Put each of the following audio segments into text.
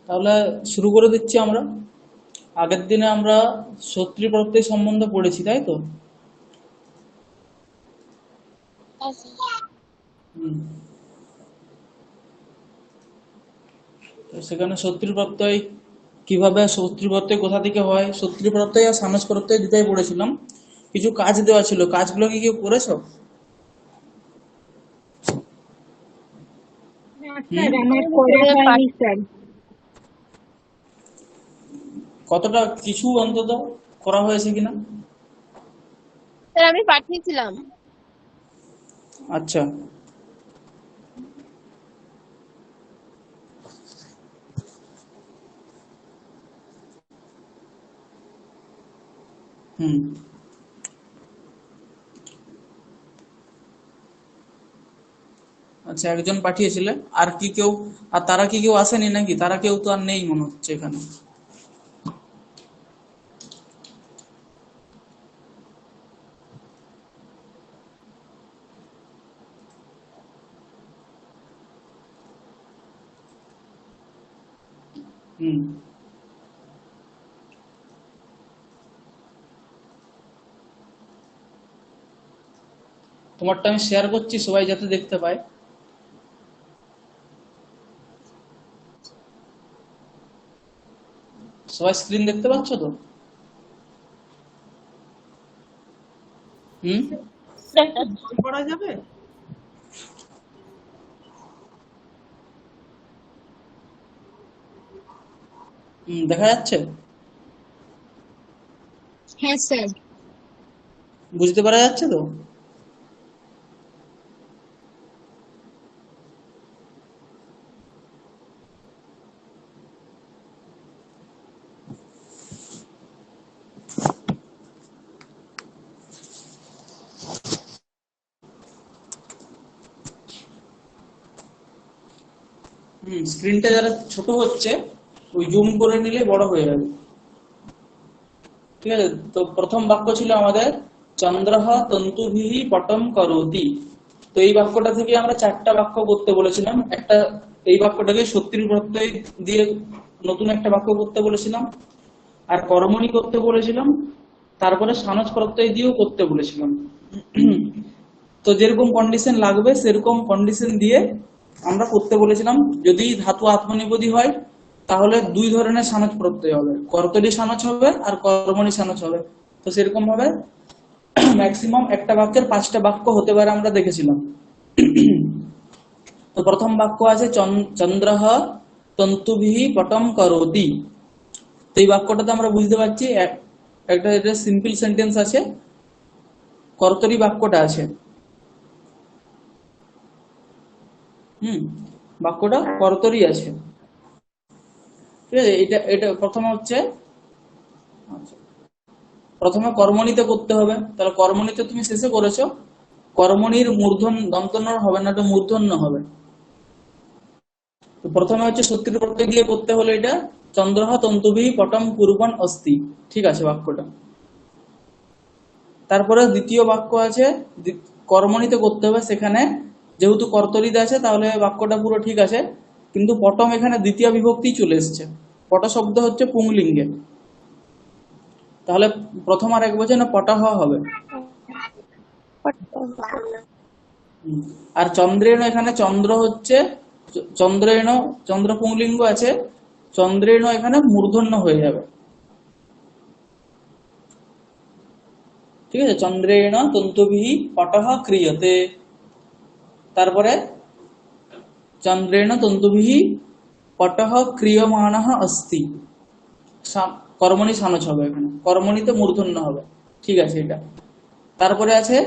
তাহলে শুরু করে দিচ্ছি আমরা। আগের দিনে আমরা সত্যি প্রত্যয় সম্বন্ধে পড়েছি, তাই তো? হুম। তো সেখানে সত্যি প্রত্যয় কিভাবে, সত্যি প্রত্যয় কোথা থেকে হয়, সত্যি প্রত্যয় আর সামস প্রত্যয় দুটাই পড়েছিলাম। কিছু কাজ দেওয়া ছিল, কাজগুলো কি কেউ করেছো? না হুম। স্যার, আমার করা হয়নি স্যার। কতটা কিছু অন্তত করা হয়েছে কিনা? স্যার আমি পাঠিয়েছিলাম। আচ্ছা। হুম। আচ্ছা, একজন পাঠিয়েছিলে। আর কি কেউ? আর তারা কি কেউ আসেনি নাকি? তারা কেউ তো আর নেই মনে হচ্ছে এখানে। হুম। তোমারটা আমি শেয়ার করছি, সবাই যাতে দেখতে পায়। সবাই স্ক্রিন দেখতে পাচ্ছ তো? হুম। করা যাবে? দেখা যাচ্ছে? হ্যাঁ স্যার। বুঝতে পারা যাচ্ছে তো? স্ক্রিনটা যারা ছোট হচ্ছে, ওই জুম করে নিলে বড় হয়ে যাবে। ঠিক আছে। তো প্রথম বাক্য ছিল আমাদের চন্দ্রঃ তন্তুভিঃ পটম করোতি। তো এই বাক্যটা থেকে আমরা চারটা বাক্য করতে বলেছিলাম। একটা, এই বাক্যটাকে সত্যির প্রত্যয় দিয়ে নতুন একটা বাক্য করতে বলেছিলাম, আর কর্মণি করতে বলেছিলাম, তারপরে সানজ প্রত্যয় দিয়েও করতে বলেছিলাম। তো যেরকম কন্ডিশন লাগবে সেরকম কন্ডিশন দিয়ে আমরা করতে বলেছিলাম। যদি ধাতু আত্মনিপদী হয় তাহলে দুই ধরনের সানজ প্রত্যয় হবে, কর্তরি সানজ হবে আর কর্মণি সানজ হবে। তো সেরকম ভাবে ম্যাক্সিমাম একটা বাক্যের পাঁচটা বাক্য হতে পারে আমরা দেখেছিলাম। তো প্রথম বাক্য আছে চন্দ্রঃ তন্তুভিঃ পটম করোতি। তো এই বাক্যটাতে আমরা বুঝতে পারছি একটা এটা সিম্পল সেন্টেন্স আছে, কর্তরি বাক্যটা আছে। হুম। বাক্যটা কর্তরি আছে। ঠিক আছে। এটা এটা প্রথমে হচ্ছে, আচ্ছা, প্রথমে কর্মণিতে করতে হবে। তাহলে কর্মণিতে তুমি শেষে করেছো, কর্মণির মূর্ধন্য দন্তন্য হবে না, এটা মূর্ধন্য হবে। তো প্রথমে হচ্ছে সত্যির প্রত্যয় দিয়ে করতে হলে এটা চন্দ্রঃ তন্তুভিঃ পটম কুর্বন অস্তি। ঠিক আছে বাক্যটা। তারপরে দ্বিতীয় বাক্য আছে, কর্মণিতে করতে হবে। সেখানে যেহেতু কর্তরিতে আছে তাহলে বাক্যটা পুরো ঠিক আছে, কিন্তু পটম এখানে দ্বিতীয় বিভক্তি চলে এসছে। পট শব্দ হচ্ছে পুংলিঙ্গে। তাহলে প্রথম আর এক বচনে পটাহ হবে। আর চন্দ্রেণ, এখানে চন্দ্র হচ্ছে চন্দ্রেণ, চন্দ্র পুংলিঙ্গ আছে, চন্দ্রেণ এখানে মূর্ধন্য হয়ে যাবে। ঠিক আছে। চন্দ্রেণ তন্তুভিঃ পটঃ ক্রিয়তে। তারপরে চন্দ্রেণ তন্তুভিঃ পটঃ ক্রিয়মাণঃ অস্তি। কর্মণি সানজ হবে, এখানে কর্মণিতে মূর্ধন্য হবে। ঠিক আছে এটা। তারপরে আছে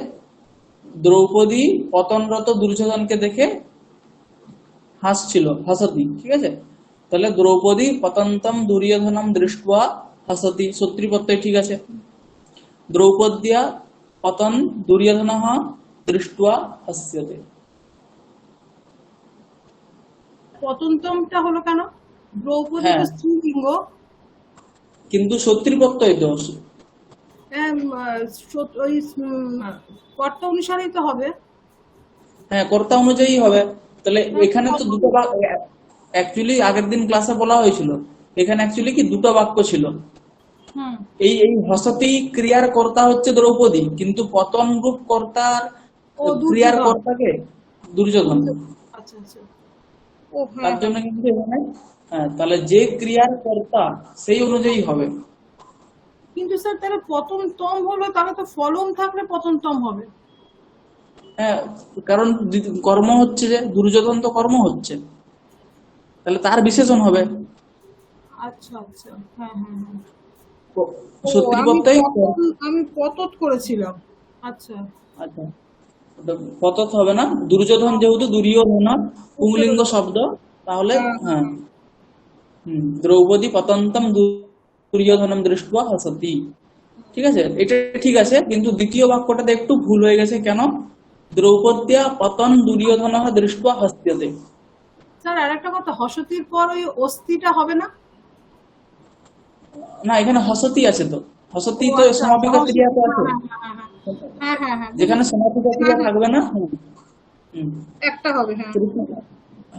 দ্রৌপদী পতনরত দুর্যোধনকে দেখে হাসছিল, হাসতি। ঠিক আছে। তাহলে দ্রৌপদী পতন্তম দুর্যোধনম দৃष्ट्वा হাসতি, সত্যি প্রত্যয় ঠিক আছে। দ্রৌপদ্যা পতন দুর্যোধনঃ দৃष्ट्वा হাস্যতে। পতন্তমটা হলো কেন? দ্রৌপদী হ্যাঁ, তো স্ত্রীলিঙ্গ। কিন্তু সত্যি প্রত্যয় তো। ওই কর্তা অনুসারেই তো হবে। হ্যাঁ, কর্তা অনুযায়ী হবে। তাহলে হ্যাঁ, এখানে তো দুটো অ্যাকচুয়ালি আগের দিন ক্লাসে বলা হয়েছিল এখানে অ্যাকচুয়ালি কি দুটো বাক্য ছিল। হুম। এই এই হসতি ক্রিয়ার কর্তা হচ্ছে দ্রৌপদী, কিন্তু পতন রূপ কর্তার ও ক্রিয়ার দুর্যোধন। কর্তাকে দুর্যোধন। আচ্ছা আচ্ছা। ও হ্যাঁ তার হ্যাঁ। জন্য কিন্তু এখানে তাহলে যে ক্রিয়ার কর্তা সেই অনুযায়ী হবে। কিন্তু স্যার তাহলে পতনতম হলো, তাহলে তো ফলন থাকলে পতনতম হবে। হ্যাঁ, কারণ কর্ম হচ্ছে যে দুর্যোধন, তো কর্ম হচ্ছে, তাহলে তার বিশেষণ হবে। আচ্ছা আচ্ছা, হ্যাঁ হ্যাঁ হ্যাঁ। ও সত্যি আমি প্রত্যয়। আমি পতত করেছিলাম। আচ্ছা। আচ্ছা, ওটা পতত হবে না, দুর্যোধন যেহেতু দুর্যোধন পুংলিঙ্গ শব্দ, তাহলে হ্যাঁ হ্যাঁ। দ্রৌপদী পতন্তম দুর্যোধনম দৃष्ट्वा হসতি। ঠিক আছে, এটা ঠিক আছে, কিন্তু দ্বিতীয় বাক্যটাতে একটু ভুল হয়ে গেছে। কেন? দ্রৌপদ্যা পতন দুর্যোধনঃ দৃष्ट्वा হস্যতে। স্যার আর একটা কথা, হসতির পর ওই অস্থিটা হবে না? না, এখানে হসতি আছে তো, ও হসতি তো আচ্ছা আচ্ছা, সমাপিকা ক্রিয়া তো আছে। হ্যাঁ হ্যাঁ হ্যাঁ হ্যাঁ হ্যাঁ, যেখানে বুঝেছি। সমাপিকা হ্যাঁ ক্রিয়া হ্যাঁ, থাকবে না। হুম। একটা হবে, হ্যাঁ।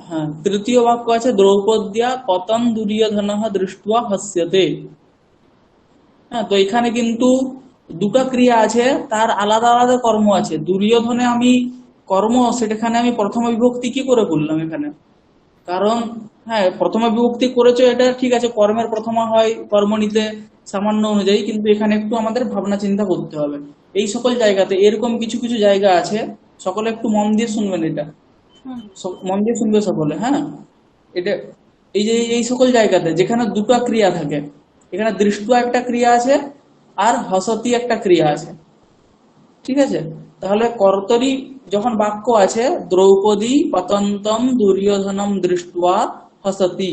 হ্যাঁ, তৃতীয় বাক্য আছে দ্রৌপদ্যা পতন দুর্যোধনঃ দৃष्ट्वा হস্যতে। হ্যাঁ, তো এখানে কিন্তু দুটো ক্রিয়া আছে, তার আলাদা আলাদা কর্ম আছে। দুর্যোধনে আমি কর্ম, সেটাখানে আমি প্রথম বিভক্তি কি করে করলাম এখানে? কারণ হ্যাঁ, প্রথমে বিভক্তি করেছো, এটা ঠিক আছে, কর্মের প্রথমা হয় কর্ম নিতে সামান্য অনুযায়ী, কিন্তু এখানে একটু আমাদের ভাবনা চিন্তা করতে হবে। এই সকল জায়গাতে এরকম কিছু কিছু জায়গা আছে, সকলে একটু মন দিয়ে শুনবেন এটা, হুম। মন দিয়ে শুনবে সকলে। হ্যাঁ, এটা এই যে এই সকল জায়গাতে যেখানে দুটো ক্রিয়া থাকে, এখানে দৃষ্ট্যা একটা ক্রিয়া আছে আর হসতি একটা ক্রিয়া আছে। ঠিক আছে, তাহলে কর্তরি যখন বাক্য আছে দ্রৌপদী পতন্তম দুর্যোধনম দৃष्ट्वा হসতি,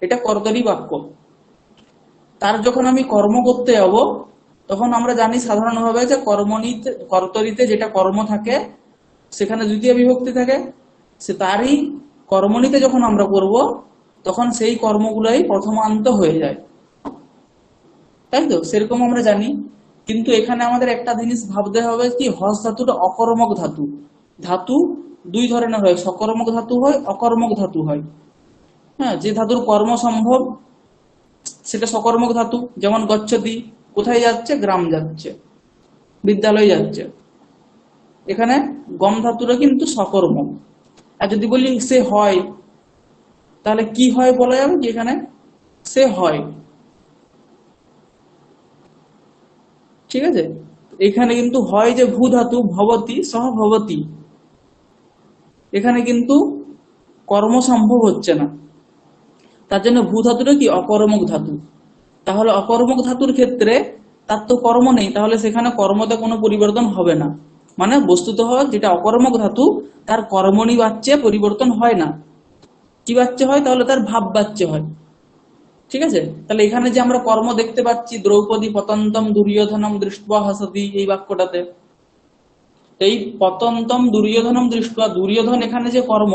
এটা কর্তরি বাক্য। তার যখন আমি কর্ম করতে যাব, তখন আমরা জানি সাধারণভাবে যে কর্মনিতে কর্তরিতে যেটা কর্ম থাকে সেখানে দ্বিতীয় বিভক্তি থাকে, সে তারই কর্মনিতে যখন আমরা করব তখন সেই কর্মগুলোই প্রথমান্ত হয়ে যায়, তাই তো? সেরকম আমরা জানি। কিন্তু এখানে আমাদের একটা জিনিস ভাবতে হবে কি, হস ধাতুটা অকর্মক ধাতু। ধাতু দুই ধরনের হয়, সকর্মক ধাতু হয়, অকর্মক ধাতু হয়। হ্যাঁ, যে ধাতুর কর্ম সম্ভব সেটা সকর্মক ধাতু। যেমন গচ্ছতি, কোথায় যাচ্ছে? গ্রাম যাচ্ছে, বিদ্যালয় যাচ্ছে। এখানে গম ধাতুটা কিন্তু সকর্মক। আর যদি বলি সে হয়, তাহলে কি হয় বলা যাবে কি এখানে? সে হয়। ঠিক আছে, এখানে কিন্তু হয় যে ভূ ধাতু ভবতি সহ ভবতি, এখানে কিন্তু কর্ম সম্ভব হচ্ছে না, তার জন্য ভূ ধাতুটা কি অকর্মক ধাতু। তাহলে অকর্মক ধাতুর ক্ষেত্রে তার তো কর্ম নেই, তাহলে সেখানে কর্মতে কোনো পরিবর্তন হবে না। মানে বস্তুতঃ যেটা অকর্মক ধাতু তার কর্মণি বাচ্চে পরিবর্তন হয় না। কি বাচ্চে হয়? তাহলে তার ভাব বাচ্চে হয়। ঠিক আছে, তাহলে এখানে যে আমরা কর্ম দেখতে পাচ্ছি দ্রৌপদী পতন্তম দুর্যোধনম দৃष्ट्वा হসতি, এই বাক্যটাতে এই পতন্তম দুর্যোধনম দৃष्ट्वा, দুর্যোধন এখানে যে কর্ম,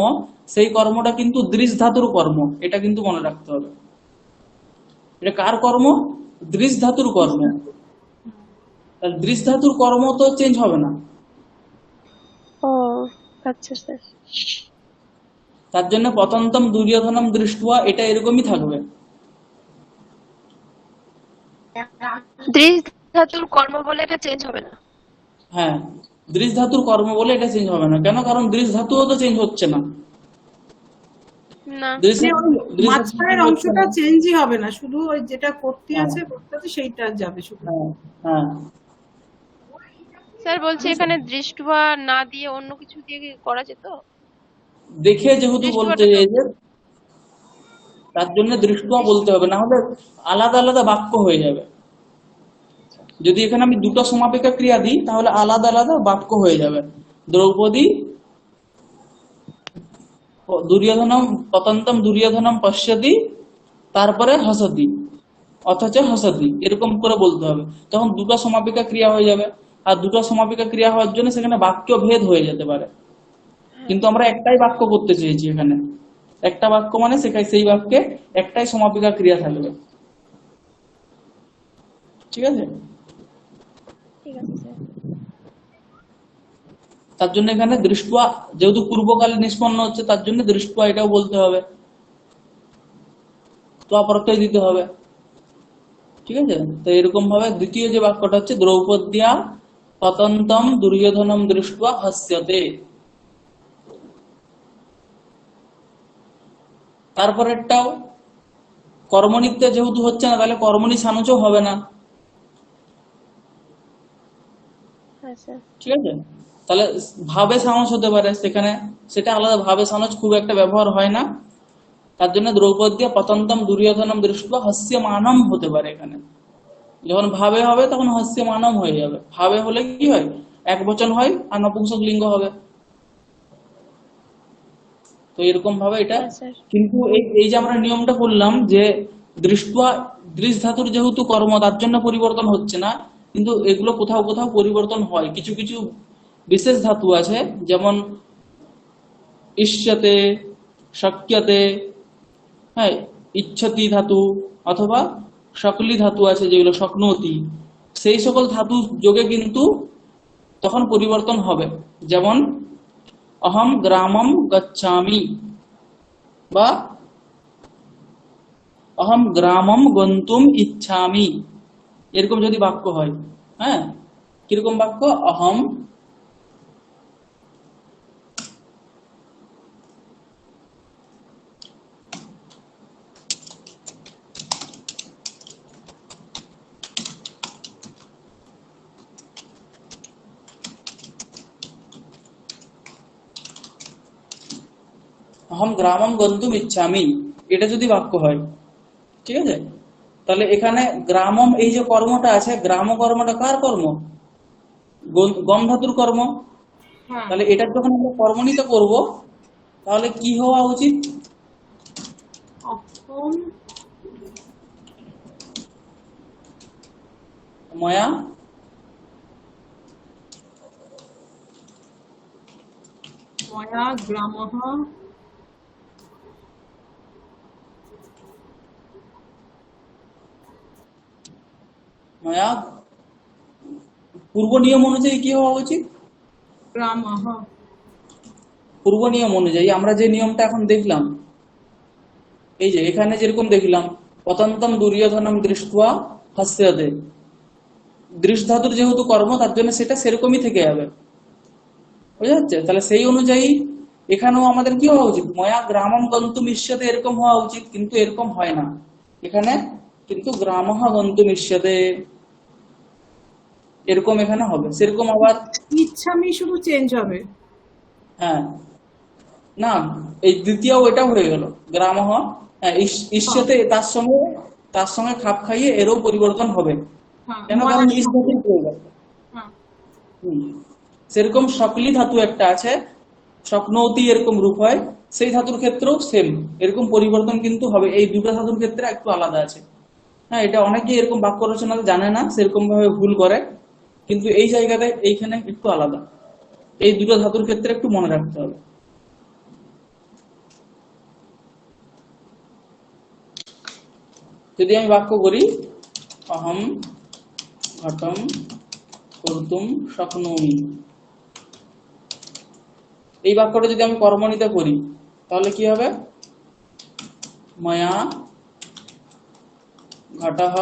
সেই কর্মটা কিন্তু দৃশ ধাতুর কর্ম, এটা কিন্তু মনে রাখতে হবে। এটা কার কর্ম? দৃশ ধাতুর কর্ম। তাহলে দৃশ ধাতুর কর্ম তো চেঞ্জ হবে না। ও আচ্ছা স্যার। তার জন্য পতন্তম দুর্যোধনম দৃष्ट्वा এটা এরকমই থাকবে। দৃশ ধাতুর কর্ম বলে এটা চেঞ্জ হবে না? হ্যাঁ, দৃশ ধাতুর কর্ম বলে এটা চেঞ্জ হবে না। কেন? কারণ দৃশ ধাতুও তো চেঞ্জ হচ্ছে না। না। দৃশ মানে ওই দৃশ ধাতু মাঝখানের change হচ্ছে অংশটা না। চেঞ্জই হবে না, শুধু ওই যেটা করতে হ্যাঁ, আছে করতে সেইটা যাবে শুধু। হ্যাঁ, হ্যাঁ। স্যার বলছি এখানে দৃষ্ট্বা না দিয়ে অন্য কিছু দিয়ে কি করা যেত? দেখে যেহেতু বলতে দৃষ্ট্বাটা তো চাইছে, তার জন্য দৃষ্ট্বা বলতে হবে, না হলে আলাদা আলাদা বাক্য হয়ে যাবে। যদি এখানে আমি দুটো সমাপিকা ক্রিয়া দিই তাহলে আলাদা আলাদা বাক্য হয়ে যাবে। দ্রৌপদী দুর্যোধনম পতন্তম দুর্যোধনম পশ্যতি, তারপরে হসতি, অথচ হসতি, এরকম করে বলতে হবে। তখন দুটো সমাপিকা ক্রিয়া হয়ে যাবে। আর দুটো সমাপিকা ক্রিয়া হওয়ার জন্য সেখানে বাক্য ভেদ হয়ে যেতে পারে। কিন্তু আমরা একটাই বাক্য করতে চেয়েছি এখানে। একটা বাক্য মানে সেখানে সেই বাক্যে একটাই সমাপিকা ক্রিয়া থাকবে। ঠিক আছে, ঠিক আছে স্যার। তার জন্য এখানে দৃষ্ট্বা যেহেতু পূর্বকালে নিষ্পন্ন হচ্ছে, তার জন্য দৃষ্ট্বা এটাও বলতে হবে। তো অপরক্তই দিতে হবে। ঠিক আছে, তো এরকম ভাবে দ্বিতীয় যে বাক্যটা হচ্ছে দ্রৌপদ্যা পতন্তম দুর্যোধনম দৃष्ट्वा হাস্যতে। তারপরেরটাও কর্মণিতে যেহেতু হচ্ছে না, তাহলে কর্মণি সানুজও হবে না। আচ্ছা। ঠিক আছে, তাহলে ভাবে সানজ হতে পারে সেখানে, সেটা আলাদা। ভাবে সানজ খুব একটা ব্যবহার হয় না, তার জন্য দ্রৌপদী পতন্তম দুর্যোধনম দৃष्ट्वा হাস্যমানম হতে পারে। এখানে যখন ভাবে হবে তখন হাস্যমানম হয়ে যাবে। ভাবে হলে কি হয়, এক বচন হয় আর নপুংসক লিঙ্গ হবে। তো এরকম ভাবে এটা। হ্যাঁ স্যার। কিন্তু এই এই যে আমরা নিয়মটা করলাম যে দৃष्ट्वा, দৃশ ধাতুর যেহেতু কর্ম তার জন্য পরিবর্তন হচ্ছে না, কিন্তু এগুলো কোথাও কোথাও পরিবর্তন হয়। কিছু কিছু বিশেষ ধাতু আছে, যেমন ইষ্যতে, শক্যতে, হ্যাঁ, ইচ্ছতি ধাতু, অথবা সকলি ধাতু আছে যেগুলো শক্নতি, সেই সকল ধাতু যোগে কিন্তু তখন পরিবর্তন হবে। যেমন অহম গ্রামম গচ্ছামি বা অহম গ্রামম গন্তুম ইচ্ছামি, এরকম যদি বাক্য হয়। হ্যাঁ, কিরকম বাক্য, অহম অহম গ্রামম গন্তুম ইচ্ছামি, এটা যদি বাক্য হয়, ঠিক আছে, তাহলে এখানে গ্রামম এই যে কর্মটা আছে, গ্রাম কর্মটা কার কর্ম, গম ধাতুর কর্ম। হ্যাঁ। তাহলে এটা যখন আমরা কর্মণিতে করব, তাহলে কি হওয়া উচিত, অহম ময়া ময়া গ্রামঃ ময়া, পূর্ব নিয়ম অনুযায়ী কি হওয়া উচিত, গ্রামঃ। পূর্ব নিয়ম অনুযায়ী আমরা যে নিয়মটা এখন দেখলাম, এই যে এখানে যেরকম দেখলাম পতন্তম দুর্যোধনম দৃष्ट्वा হাস্যতে, দৃশ ধাতুর যেহেতু কর্ম তার জন্য সেটা সেরকমই থেকে যাবে। বুঝা যাচ্ছে, তাহলে সেই অনুযায়ী এখানেও আমাদের কি হওয়া উচিত, ময়া গ্রামম গন্তুম ইষ্যতে, এরকম হওয়া উচিত, কিন্তু এরকম হয় না এখানে, কিন্তু গ্রামঃ গন্তুম ইষ্যতে এরকম এখানে হবে। সেরকম আবার, ইচ্ছামি শুধু চেঞ্জ হবে। হ্যাঁ, না, এই দ্বিতীয় এটাও হয়ে গেল গ্রামঃ, হ্যাঁ, ইষ্যতে তার সঙ্গে খাপ খাইয়ে এরও পরিবর্তন হবে। হ্যাঁ, কেন, ময়া কারণ ইস ধাতুর প্রয়োজন। হ্যাঁ। হুম। সেরকম সকলি ধাতু একটা আছে, স্বপ্নতি এরকম রূপ হয়, সেই ধাতুর ক্ষেত্রেও সেম এরকম পরিবর্তন কিন্তু হবে। এই দুটো ধাতুর ক্ষেত্রে একটু আলাদা আছে। হ্যাঁ, এটা অনেকেই এরকম বাক্য রচনা জানে না, সেরকম ভাবে ভুল করে, কিন্তু এই জায়গাতে এইখানে একটু আলাদা। এই দুটো ধাতুর ক্ষেত্রে একটু মনে রাখতে হবে। যদি আমি বাক্য করি অহম ঘটম কর্তুম শক্নোমি, এই বাক্যটা যদি আমি কর্মণিতে করি তাহলে কি হবে, ময়া ঘটঃ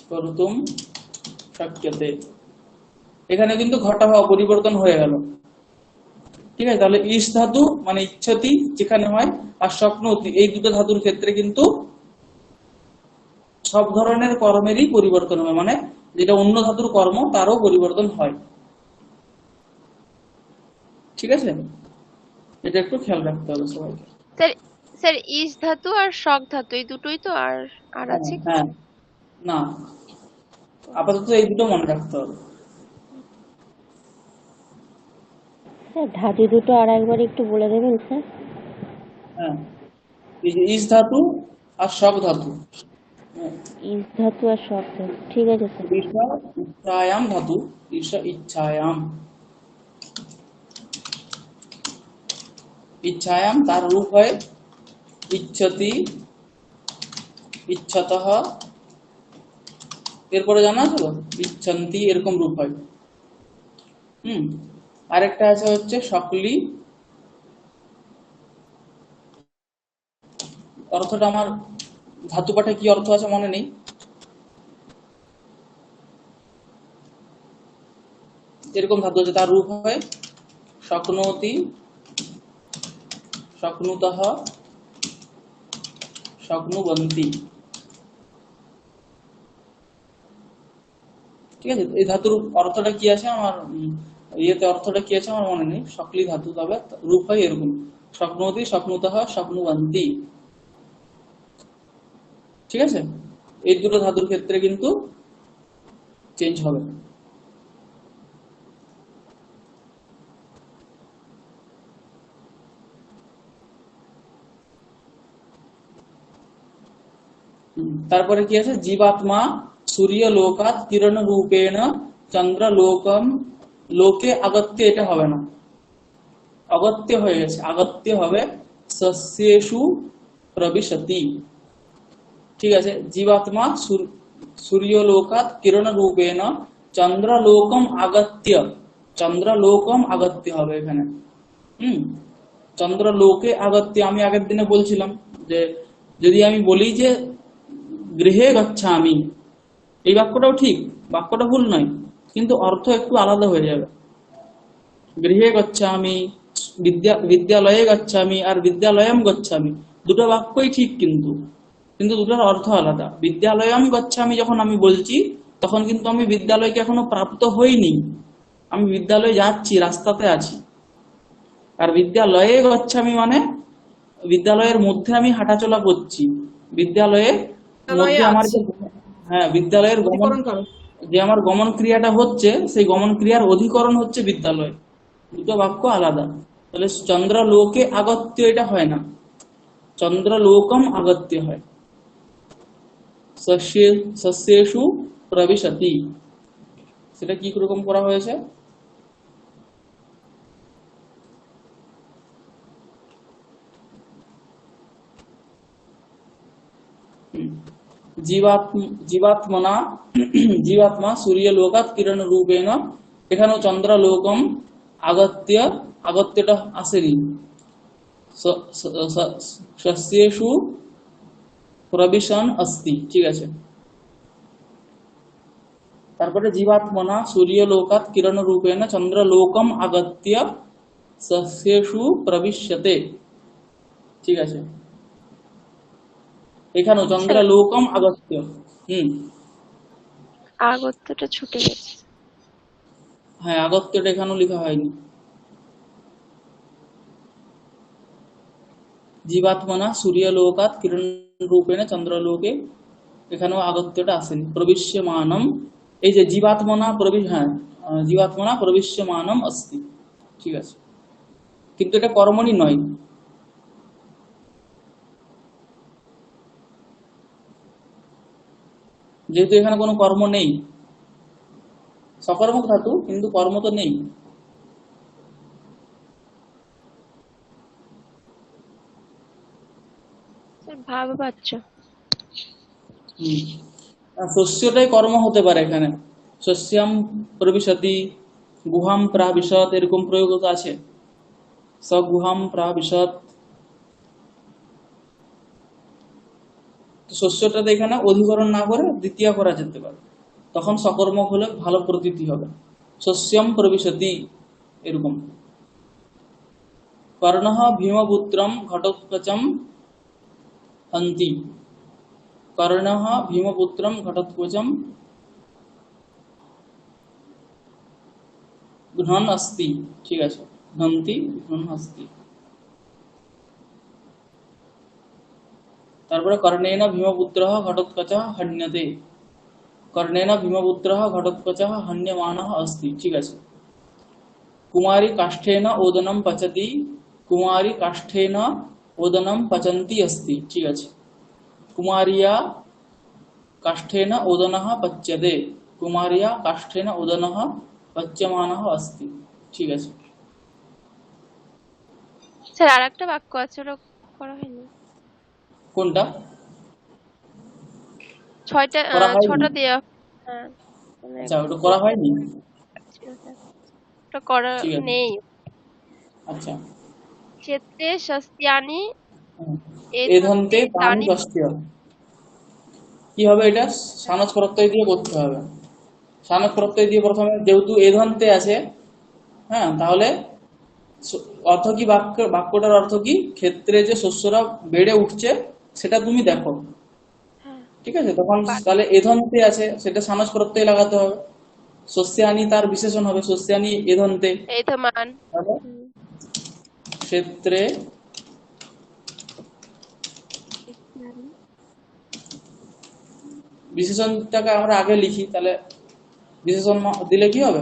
কর্তুম শক্যতে। এখানে কিন্তু ঘটঃ পরিবর্তন হয়ে গেল। ঠিক আছে, তাহলে ইস ধাতু মানে ইচ্ছতি যেখানে হয়, আর স্বপ্নতি, এই দুটো ধাতুর ক্ষেত্রে কিন্তু সব ধরনের কর্মেরই পরিবর্তন হবে, মানে যেটা অন্য ধাতুর কর্ম তারও পরিবর্তন হয়। ঠিক আছে, এটা একটু খেয়াল রাখতে হবে সবাইকে। স্যার, স্যার ইস ধাতু আর শক ধাতু এই দুটোই তো, আর আর হ্যাঁ, আছে কি? হ্যাঁ, না, আপাতত এই দুটো মনে রাখতে হবে। স্যার ধাতু দুটো আর একবার একটু বলে দেবেন স্যার? হ্যাঁ, এই যে ইস ধাতু আর শক ধাতু, হ্যাঁ, ইস ধাতু আর শক ধাতু, ঠিক আছে স্যার। ঈশা ইচ্ছায়াম ধাতু, ঈশা ইচ্ছায়াম, ইচ্ছায়াম তার রূপ হয় ইচ্ছতি, ইচ্ছতঃ, এরপরে জানা আছে তো ইচ্ছন্তি, এরকম রূপ হয়। আরেকটা আছে হচ্ছে সকলি, অর্থটা আমার ধাতু পাঠে কি অর্থ আছে মনে নেই। এরকম ধাতু আছে, তার রূপ হয় শক্নোতি, শক্নুতঃ, শক্নুবন্তি। ঠিক আছে, এই ধাতুর অর্থটা কি আছে আমার ইয়েতে, অর্থটা কি আছে আমার মনে নেই, সকলি ধাতু, তবে রূপ হয় এরকম শক্নোতি, শক্নুতঃ, শক্নুবন্তি। ঠিক আছে, এই দুটো ধাতুর ক্ষেত্রে কিন্তু চেঞ্জ হবে। তারপরে কি আছে, জীবাত্মা সূর্য লোকাত কিরণ রূপেণ চন্দ্র লোকম লোকে আগত্য, এটা হবে না, অগত্য হয়ে গেছে, আগত্য হবে সস্যেষু প্রবিশতি। ঠিক আছে, জীবাত্মা সূর্য লোকাত কিরণ রূপেণ চন্দ্র লোকম আগত্য, চন্দ্র লোকম আগত্য হবে এখানে। চন্দ্র লোকে আগত্য, আমি আগের দিনে বলছিলাম যে যদি আমি বলি যে গৃহে গচ্ছামি, এই বাক্যটাও ঠিক, বাক্যটা ভুল নয়, কিন্তু অর্থ একটু আলাদা হয়ে যাবে। গৃহে গচ্ছামি, বিদ্যালয়ে গচ্ছামি আর বিদ্যালয়ম গচ্ছামি, দুটো বাক্যই ঠিক, কিন্তু কিন্তু দুটোর অর্থ আলাদা। বিদ্যালয়ম গচ্ছামি যখন আমি বলছি, তখন কিন্তু আমি বিদ্যালয়কে এখনো প্রাপ্ত হইনি, আমি বিদ্যালয়ে যাচ্ছি, রাস্তাতে আছি। আর বিদ্যালয়ে গচ্ছামি মানে বিদ্যালয়ের মধ্যে আমি হাঁটাচলা করছি, বিদ্যালয়ের মধ্যে আমার হ্যাঁ, বিদ্যালয়ের গমন, অধিকরণ করো। যে আমার গমন ক্রিয়াটা হচ্ছে, সেই গমন ক্রিয়ার অধিকরণ হচ্ছে বিদ্যালয়। দুটো বাক্য আলাদা। তাহলে চন্দ্র লোকে আগত্য এটা হয় না, চন্দ্র লোকম আগত্য হয়। সস্যেষু প্রবিশতি, সেটা কি রকম করা হয়েছে, জীবাত্মনা জীবাত্মা সূর্য লোকাত কিরণ রূপেণ, এখানেও চন্দ্র লোকম আগত্য, আগত্যটা আসেনি, সস্যেষু প্রবিশন अस्ति। ঠিক আছে, তারপরে জীবাত্মনা সূর্য লোকাত কিরণ রূপেণ চন্দ্র লোকম আগত্য সস্যেষু প্রবিশ্যতে। ঠিক আছে, এখানেও চন্দ্র লোকম আগত্য। আগত্যটা ছুটে গেছে। হ্যাঁ, আগত্যটা এখানেও লেখা হয়নি। জীবাত্মনা সূর্য লোকাত কিরণ রূপেণ চন্দ্রলোকে, এখানেও আগত্যটা আসেনি। প্রবিশ্যমানম, এই যে জীবাত্মনা হ্যাঁ, জীবাত্মনা প্রবিশ্যমানম अस्ति। ঠিক আছে, কিন্তু এটা কর্মণি নয়, যেহেতু এখানে কোনো কর্ম নেই, সকর্মক ধাতু কিন্তু কর্ম তো নেই। ভাব পাচ্ছ, শস্যটাই কর্ম হতে পারে এখানে, শস্যাম প্রবিশতি, গুহাম প্রাবিশত, এরকম প্রয়োগ তো আছে, সগুহাম প্রাবিশত। শস্যটাতে এখানে অধিকরণ না করে দ্বিতীয় করা যেতে পারে, তখন সকর্মক হলে ভালো প্রতীতি হবে। শস্যম প্রবিশতি এরকম। কর্ণঃ ভীমপুত্রম ঘটোৎকচম হন্তি, কর্ণঃ ভীমপুত্রম ঘটোৎকচম ঘ্নন अस्ति। ঠিক আছে, ঘ্নন্তি ঘ্নন अस्ति। তারপরে কর্ণেন ভীমপুত্রঃ ঘটোৎকচঃ হন্যতে, কর্ণেন ভীমপুত্রঃ ঘটোৎকচঃ হন্যমানঃ अस्ति। ঠিক আছে, কুমারী কাষ্ঠেন ওদনম পচতি, কুমারী কাষ্ঠেন ওদনম পচন্তি अस्ति। ঠিক আছে, কুমারিয়া কাষ্ঠেন ওদনঃ পচ্যতে, কুমারিয়া কাষ্ঠেন ওদনঃ পচ্যমানঃ अस्ति। ঠিক আছে, স্যার আরেকটা বাক্য আছে, ওটা করা হয়নি। কোনটা ছটা করা হয়নি? ছটা দেয়া, হ্যাঁ মানে আচ্ছা, ওটা করা হয়নি। ওটা করা ঠিক আছে, নেই। আচ্ছা। ক্ষেত্রে শস্যানি এধন্তে তানি পশ্য। কি হবে এটা? সানজ প্রত্যয় দিয়ে করতে হবে। সানজ প্রত্যয় দিয়ে প্রথমে যেহেতু এধন্তে আছে, হ্যাঁ, তাহলে অর্থ কি বাক্যটার অর্থ কি? ক্ষেত্রে যে শস্যরা বেড়ে উঠছে সেটা তুমি দেখো। হ্যাঁ, ঠিক আছে, তখন তাহলে এধন্তে আছে, সেটা সানজ প্রত্যয় লাগাতে হবে। শস্যানি তার বিশেষণ হবে, শস্যানি এধন্তে। এধমান। তাহলে হুম, ক্ষেত্রে শস্যানি বিশেষণটাকে আমরা আগে লিখি, তাহলে বিশেষণ দিলে কি হবে?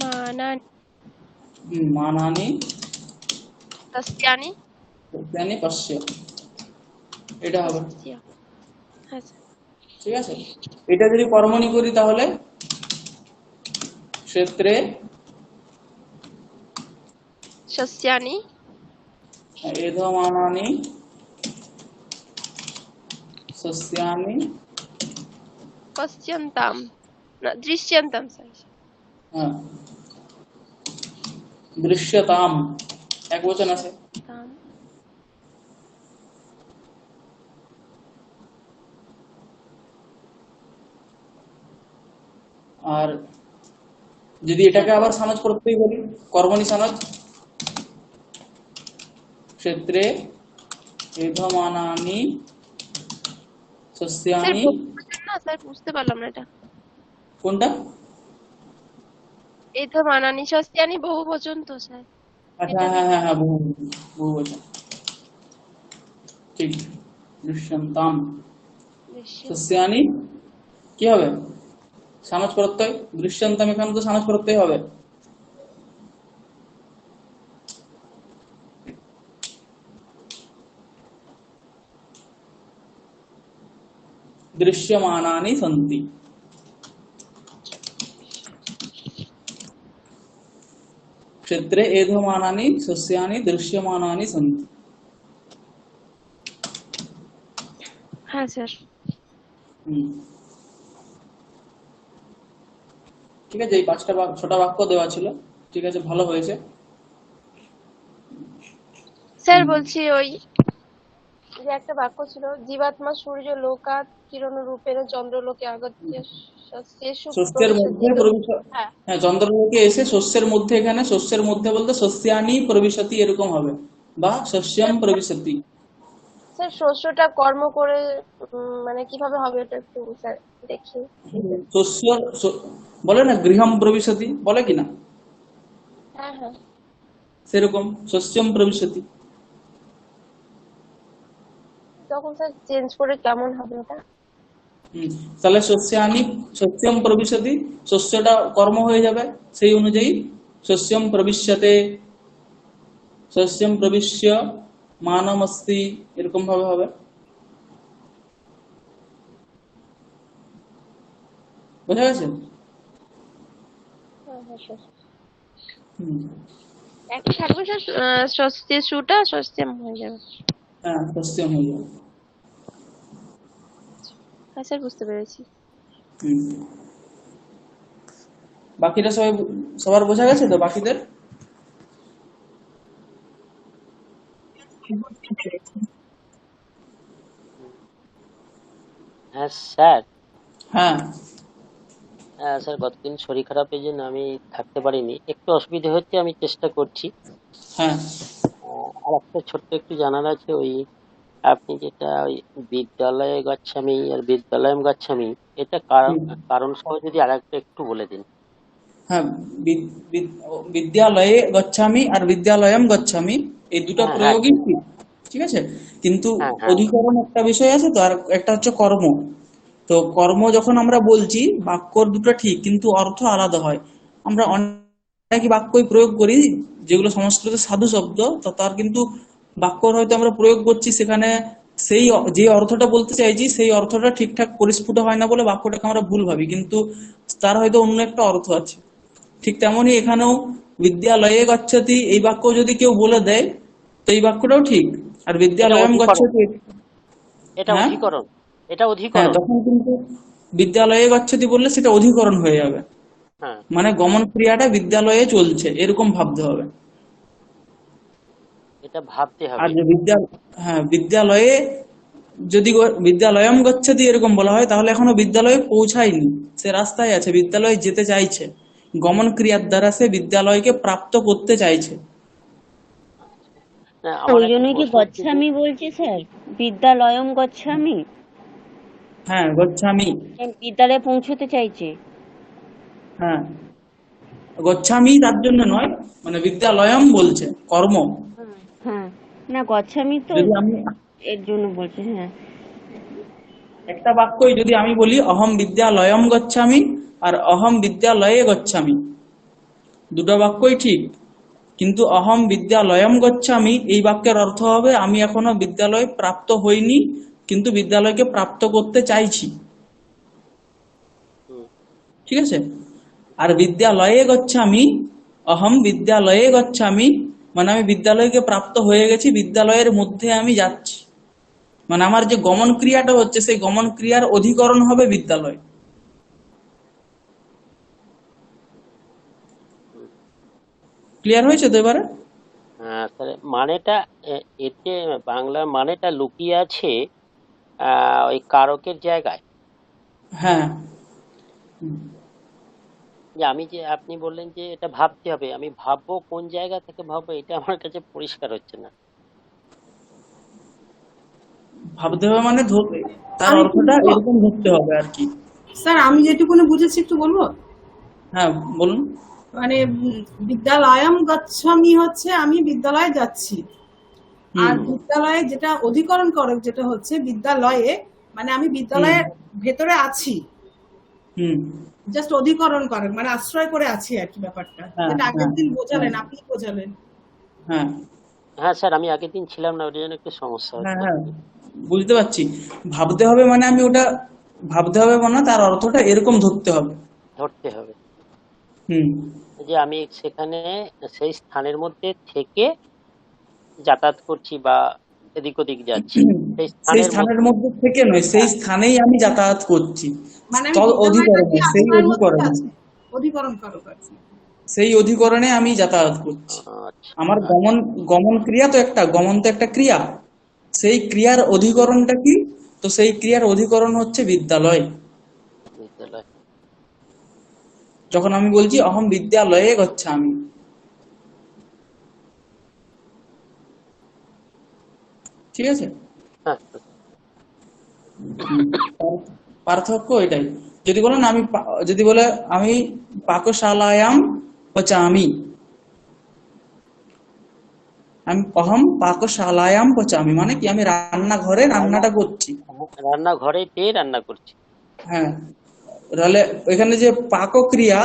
মানানি মানানি শস্যানি শস্যানি পশ্য, এটা হবে। পশ্য। আচ্ছা, ঠিক আছে, এটা যদি কর্মণি করি তাহলে ক্ষেত্রে শস্যানি এধমানানি শস্যানি, পশ্যন্তাম, না দৃশ্যন্তাম, সরি। হ্যাঁ, দৃশ্যতাম, এক বচন আছে। দৃশ্যন্তাম। আর যদি এটাকে আবার সানজ প্রত্যয় বলি, কর্মণি সানজ, ক্ষেত্রে এধমানানি স্যার শস্যানি। বহুবচন না স্যার, বুঝতে পারলাম না এটা। কোনটা? এধমানানি শস্যানি বহুবচন তো স্যার, আচ্ছা, এটা হ্যাঁ হ্যাঁ হ্যাঁ, বহু বচন, ঠিক। দৃশ্যন্তাম দৃশ্যন্তাম। শস্যানি কি হবে? সানজ প্রত্যয়। দৃশ্যন্তাম এখানে তো সানজ প্রত্যয় হবে। দৃশ্যমানানি সন্তি, ক্ষেত্রে এধমানানি শস্যানি দৃশ্যমানানি সন্তি। হ্যাঁ স্যার। হুম, ঠিক আছে, এই ছটা বাক্য দেওয়া ছিল। ঠিক আছে, ভালো হয়েছে। স্যার হুম, বলছি ওই যে একটা বাক্য ছিল, জীবাত্মা সূর্য লোকাৎ কিরণ রূপেণ চন্দ্রলোকে আগত্য শস্যেষু শস্যের প্রবিশতি। মধ্যে প্রবেশ। হ্যাঁ হ্যাঁ, চন্দ্রলোকে এসে শস্যের মধ্যে, এখানে শস্যের মধ্যে বলতে শস্যানি প্রবিশতি এরকম হবে, বা শস্যম স্যার। প্রবিশতি। স্যার শস্যটা কর্ম করে মানে কিভাবে হবে এটা একটু স্যার দেখি। শস্য বলে না, গৃহম প্রবিশতি বলে কিনা, হ্যাঁ হ্যাঁ। সেরকম শস্যম প্রবিশতি। তখন স্যার চেঞ্জ করে কেমন হবে ওটা? তাহলে শস্যানি শস্যম প্রবিশতি, শস্যটা কর্ম হয়ে যাবে, সেই অনুযায়ী শস্যম প্রবিশ্যতে, শস্যম প্রবিশ্য মানমস্তি, এরকম ভাবে হবে। বোঝা গেছে? হ্যাঁ হ্যাঁ স্যার। হুম, একই থাকবে স্যার, শস্যেষুটা শস্যম হয়ে যাবে। হ্যাঁ, শস্যম হয়ে যাবে। হ্যাঁ স্যার, বুঝতে পেরেছি। হুম, বাকিটা সবার বোঝা গেছে তো বাকিদের? হ্যাঁ স্যার। হ্যাঁ হ্যাঁ স্যার, গতদিন শরীর খারাপের জন্য আমি থাকতে পারিনি, একটু অসুবিধা হচ্ছে, আমি চেষ্টা করছি। হ্যাঁ আর একটা ছোট্ট একটু জানার আছে, ওই আপনি যেটা ওই বিদ্যালয়ে গচ্ছামি আর বিদ্যালয়ম গচ্ছামি, এটা কারণ হুম, কারণ সহ যদি আর একটা একটু বলে দিন। হ্যাঁ, বিদ্যালয়ে গচ্ছামি আর বিদ্যালয়ম গচ্ছামি, এই দুটো হ্যাঁ হ্যাঁ প্রয়োগই ঠিক। ঠিক আছে, কিন্তু হ্যাঁ হ্যাঁ অধিকরণ একটা বিষয় আছে তো, আর একটা হচ্ছে কর্ম। তো কর্ম যখন আমরা বলছি, বাক্য দুটো ঠিক কিন্তু অর্থ আলাদা হয়। আমরা অনেক বাক্যই প্রয়োগ করি যেগুলো সংস্কৃত সাধু শব্দ, তো তার কিন্তু বাক্যর হয়তো আমরা প্রয়োগ করছি সেখানে সেই যে অর্থটা বলতে চাইছি সেই অর্থটা ঠিকঠাক পরিস্ফুট হয় না বলে বাক্যটাকে আমরা ভুল ভাবি, কিন্তু তার হয়তো অন্য একটা অর্থ আছে। ঠিক তেমনি এখানেও বিদ্যালয়ে গচ্ছতি এই বাক্য যদি কেউ বলে দেয় তো এই বাক্যটাও ঠিক, আর এটা বিদ্যালয়ম অধিকরণ, গচ্ছতি। এটা হ্যাঁ অধিকরণ, এটা হ্যাঁ, অধিকরণ। তখন কিন্তু বিদ্যালয়ে গচ্ছতি বললে সেটা অধিকরণ হয়ে যাবে, হ্যাঁ, মানে গমন ক্রিয়াটা বিদ্যালয়ে চলছে এরকম ভাবতে হবে। এটা ভাবতে আর হবে। যে বিদ্যালয়ে যদি বিদ্যালয়ম গচ্ছতি এরকম বলা হয়, তাহলে এখনো বিদ্যালয়ে পৌঁছায়নি, সে রাস্তায় আছে, বিদ্যালয়ে যেতে চাইছে, গমন ক্রিয়ার দ্বারা সে বিদ্যালয়কে প্রাপ্ত করতে চাইছে। না, আমার ওই একটা জন্যই কি প্রশ্ন হচ্ছে যে গচ্ছামি বলছি স্যার, বিদ্যালয়ম গচ্ছামি, হ্যাঁ, গচ্ছামি। বিদ্যালয়ে পৌঁছতে চাইছে। হ্যাঁ, গচ্ছামি তার জন্য নয়, মানে বিদ্যালয়ম বলছে কর্ম। হ্যাঁ, না গচ্ছামি তো যদি আমি এর জন্য বলছি। হ্যাঁ, একটা বাক্যই যদি আমি বলি অহম বিদ্যালয়ম গচ্ছামি আর অহম বিদ্যালয়ে গচ্ছামি, দুটো বাক্যই ঠিক, কিন্তু অহম বিদ্যালয়ম গচ্ছামি এই বাক্যের অর্থ হবে আমি এখনো বিদ্যালয় প্রাপ্ত হইনি, কিন্তু বিদ্যালয়কে প্রাপ্ত করতে চাইছি। হুম, ঠিক আছে। আর বিদ্যালয়ে গচ্ছামি, অহম বিদ্যালয়ে গচ্ছামি মানে আমি বিদ্যালয়কে প্রাপ্ত হয়ে গেছি, বিদ্যালয়ের মধ্যে আমি যাচ্ছি, মানে আমার যে গমন ক্রিয়াটা হচ্ছে সেই গমন ক্রিয়ার অধিকরণ হবে বিদ্যালয়। হুম। ক্লিয়ার হয়েছে তো এবারে? তাহলে মানেটা এতে বাংলা মানেটা লুকিয়ে আছে ওই কারকের জায়গায়। হ্যাঁ। যে আমি যে আপনি বললেন যে এটা ভাবতে হবে, আমি ভাববো কোন জায়গা থেকে ভাববো, এটা আমার কাছে পরিষ্কার হচ্ছে না। ভাবতে হবে মানে তার আমি একটু অর্থটা বলবো? এরকম ধরতে হবে আর কি। স্যার আমি যেটুকুনি বুঝেছি একটু বলবো। হ্যাঁ, বলুন। মানে বিদ্যালয়ম গচ্ছামি হচ্ছে আমি বিদ্যালয়ে যাচ্ছি, আর হুম বিদ্যালয়ে যেটা অধিকরণ করক যেটা হচ্ছে বিদ্যালয়ে, মানে আমি হুম বিদ্যালয়ের ভেতরে আছি, হুম জাস্ট অধিকরণ করক মানে আশ্রয় করে আছি আর কি, ব্যাপারটা হ্যাঁ যেটা আগের হ্যাঁ দিন হ্যাঁ বোঝালেন, আপনি বোঝালেন। হ্যাঁ হ্যাঁ স্যার, আমি আগের দিন ছিলাম না, ওটার জন্য একটু সমস্যা হ্যাঁ হচ্ছে। হ্যাঁ, বুঝতে পারছি। ভাবতে হবে মানে আমি ওটা ভাবতে হবে মানে তার অর্থটা এরকম ধরতে হবে। ধরতে হবে হুম যে আমি সেখানে সেই স্থানের মধ্যে থেকে যাতায়াত করছি বা এদিক ওদিক যাচ্ছি, সেই সেই স্থানের স্থানের মধ্যে। মধ্যে থেকে নয়, সেই স্থানেই আমি যাতায়াত করছি। মানে আমি বিদ্যালয়টা কি অধিকরণে, সেই আশ্রয়ের মধ্যে অধিকরণে, আছি, অধিকরণ করক আর কি। সেই অধিকরণে আমি যাতায়াত করছি। আচ্ছা আমার আচ্ছা, গমন, গমন ক্রিয়া তো একটা, গমন তো একটা ক্রিয়া, সেই ক্রিয়ার অধিকরণটা কি? তো সেই ক্রিয়ার অধিকরণ হচ্ছে বিদ্যালয়। বিদ্যালয়। যখন আমি বলছি অহম বিদ্যালয়ে গচ্ছামি, ঠিক আছে। হ্যাঁ পার্থক্য এটাই। যদি বলেন যদি বলে আমি পাকশালায়াম পচামি, আমি অহম পাকশালায়াম পচামি মানে কি আমি রান্নাঘরে রান্না রান্নাটা করছি। রান্নাঘরেতে রান্না করছি। হ্যাঁ, তাহলে এখানে যে পাকক্রিয়া,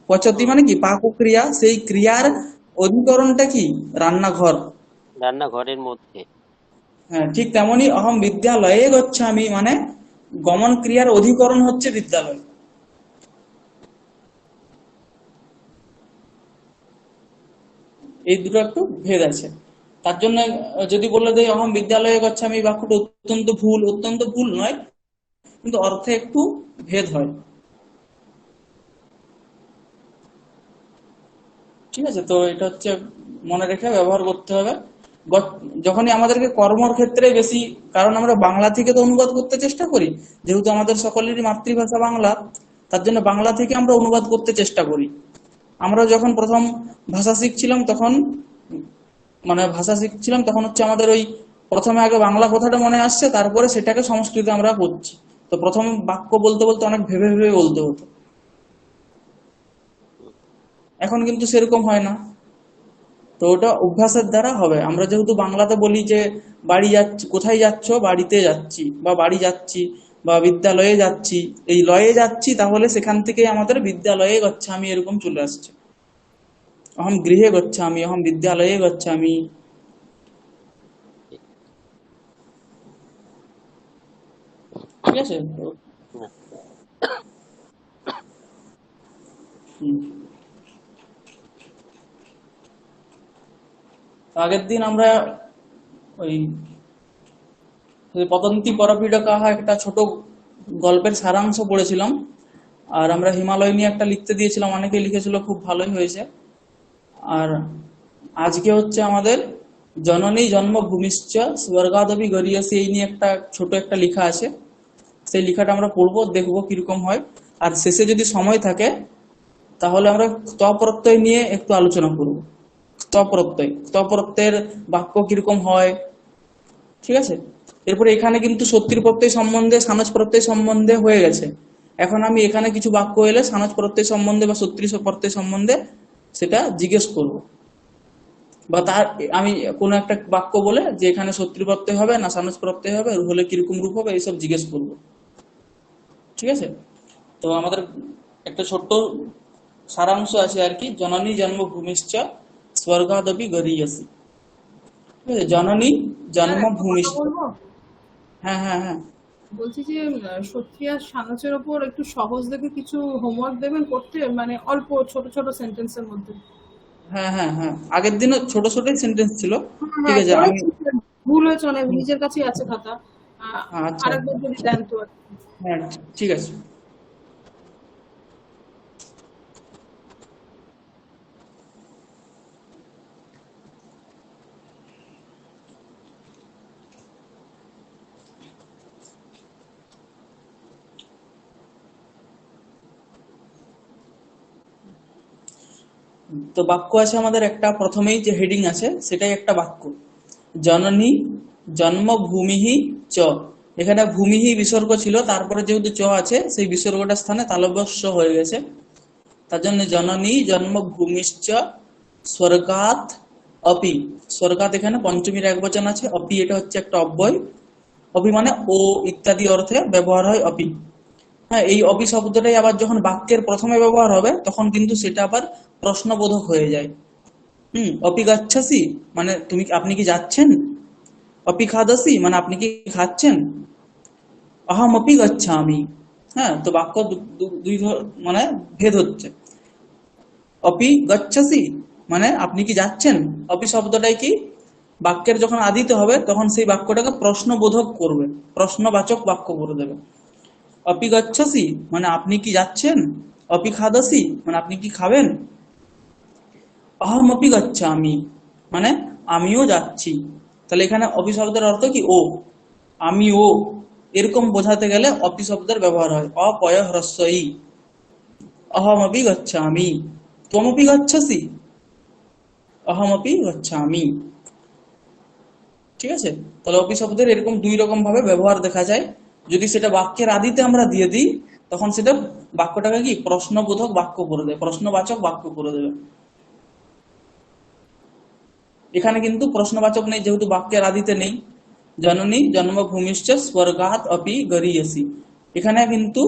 পচতি হুম, মানে কি পাকক্রিয়া, সেই ক্রিয়ার অধিকরণটা কি? রান্নাঘর। রান্নাঘরের মধ্যে। হ্যাঁ, ঠিক তেমনি অহম বিদ্যালয়ে গচ্ছামি মানে গমন ক্রিয়ার অধিকরণ হচ্ছে বিদ্যালয়। এই দুটো একটু ভেদ আছে। তার জন্য যদি বলে দেয় অহম বিদ্যালয়ে গচ্ছামি, বাক্যটা অত্যন্ত ভুল নয়, কিন্তু অর্থে একটু ভেদ হয়। ঠিক আছে, তো এটা হচ্ছে মনে রেখে ব্যবহার করতে হবে। যখনই আমাদেরকে কর্মর ক্ষেত্রে বেশি, কারণ আমরা বাংলা থেকে তো অনুবাদ করতে চেষ্টা করি, যেহেতু আমাদের সকলেরই মাতৃভাষা বাংলা, তার জন্য বাংলা থেকে আমরা অনুবাদ করতে চেষ্টা করি। আমরা যখন প্রথম ভাষা শিখছিলাম তখন হচ্ছে আমাদের ওই প্রথমে আগে বাংলা কথাটা মনে আসছে, তারপরে সেটাকে সংস্কৃতে আমরা পড়ছি। তো প্রথম বাক্য বলতে বলতে অনেক ভেবে ভেবে বলতে হতো। এখন কিন্তু সেরকম হয় না। তো ওটা অভ্যাসের দ্বারা হবে। আমরা যেহেতু বাংলাতে বলি যে বাড়ি যাচ্ছি, কোথায় যাচ্ছ? বাড়িতে যাচ্ছি, বা বাড়ি যাচ্ছি, বা বিদ্যালয়ে যাচ্ছি, এই লয়ে যাচ্ছি, তাহলে সেখান থেকে আমাদের বিদ্যালয়ে গচ্ছামি এরকম চলে আসছে। অহম গৃহে গচ্ছামি, অহম বিদ্যালয়ে গচ্ছামি। ঠিক আছে তো। হ্যাঁ, হুম। তো আগের দিন আমরা ওই পতন্তি পরপীড় কাহা একটা ছোট গল্পের সারাংশ পড়েছিলাম, আর আমরা হিমালয় নিয়ে একটা লিখতে দিয়েছিলাম, অনেকে লিখেছিল, খুব ভালোই হয়েছে। আর আজকে হচ্ছে আমাদের জননী জন্মভূমিশ্চ স্বর্গাদপি গরীয়সী, এই নিয়ে একটা ছোট একটা লেখা আছে, সেই লেখাটা আমরা পড়বো, দেখবো কিরকম হয়। আর শেষে যদি সময় থাকে তাহলে আমরা ত প্রত্যয় নিয়ে একটু আলোচনা করব। ত প্রত্যয়ের বাক্য কিরকম হয়, ঠিক আছে। এরপরে এখানে কিন্তু সত্যির প্রত্যয় সম্বন্ধে, সানজ প্রত্যয় সম্বন্ধে হয়ে গেছে। এখন আমি এখানে কিছু বাক্য এলে সানজ প্রত্যয় সম্বন্ধে বা সত্যি প্রত্যয় সম্বন্ধে সেটা জিজ্ঞেস করব, বা তার আমি কোনো একটা বাক্য বলে যে এখানে সত্যি প্রত্যয় হবে না সানজ প্রত্যয় হবে, হলে কিরকম রূপ হবে, এইসব জিজ্ঞেস করব, ঠিক আছে। তো আমাদের একটা ছোট্ট সারাংশ আছে আর কি, জননী জন্মভূমিশ্চ স্বর্গাদপি গরীয়সী, ঠিক আছে। জননী স্যার একটা কথা জন্মভূমিশ্চ, বলবো? হ্যাঁ হ্যাঁ হ্যাঁ বলছি যে সত্যি আর সানাচের ওপর একটু সহজ দেখে কিছু হোমওয়ার্ক দেবেন করতে, মানে অল্প ছোট ছোট সেন্টেন্সের মধ্যে। হ্যাঁ হ্যাঁ হ্যাঁ আগের দিনও ছোট ছোট সেন্টেন্স ছিল, হ্যাঁ ঠিক হ্যাঁ, আছে আমি, করেছি স্যার। ভুল হয়েছে অনেক, নিজের কাছেই আছে খাতা। আচ্ছা আরেকবার যদি দেন তো আর কি। হ্যাঁ ঠিক আছে। তো বাক্য আছে আমাদের একটা, প্রথমেই যে হেডিং আছে সেটাই একটা বাক্য, জননী জন্মভূমিহি চ। এখানে ভূমিহি বিসর্গ ছিল, তারপরে যেহেতু চ আছে সেই বিসর্গটার স্থানে তালব্যস্য হয়ে গেছে, তার জন্য জননী জন্মভূমিশ্চ স্বর্গাৎ অপি। স্বর্গাৎ এখানে পঞ্চমীর একবচন আছে, অপি এটা হচ্ছে একটা অব্যয়। অপি মানে ও ইত্যাদি অর্থে ব্যবহার হয় অপি। হ্যাঁ, এই অপি শব্দটাই আবার যখন বাক্যের প্রথমে ব্যবহার হবে তখন কিন্তু সেটা আবার প্রশ্নবোধক হয়ে যায়। অপি গাচ্ছাসি মানে আপনি কি যাচ্ছেন, অপি খাদাসি মানে আপনি কি খাচ্ছেন, অহম অপি গচ্ছামি। হ্যাঁ, তো বাক্য মানে ভেদ হচ্ছে। অপি গচ্ছাসি মানে আপনি কি যাচ্ছেন, অপি শব্দটাই কি বাক্যের যখন আদিতে হবে তখন সেই বাক্যটাকে প্রশ্নবোধক করবে, প্রশ্নবাচক বাক্য করে দেবে। অপি গচ্ছাসি মানে আপনি কি যাচ্ছেন, অপি খাদাসি মানে আপনি কি খাবেন, অহম অপি গচ্ছামি মানে আমিও যাচ্ছি। তাহলে এখানে অপি শব্দের অর্থ কি ও, আমিও, এরকম বোঝাতে গেলে অপি শব্দের ব্যবহার হয়। অপয় হ্রস্বই, অহমপি গচ্ছামি, ত্বমপি গচ্ছসি, অহমপি গচ্ছামি, ঠিক আছে। তাহলে অপি শব্দের এরকম দুই রকম ভাবে ব্যবহার দেখা যায়। যদি সেটা বাক্যের আদিতে আমরা দিয়ে দিই তখন সেটা বাক্যটাকে কি প্রশ্নবোধক বাক্য করে দেবে, প্রশ্নবাচক বাক্য করে দেবে। এখানে কিন্তু প্রশ্নবাচক নেই, যেহেতু বাক্যের আদিতে নেই। জননী জন্মভূমিশ্চ স্বর্গাৎ অপি গরীয়সী, এখানে কিন্তু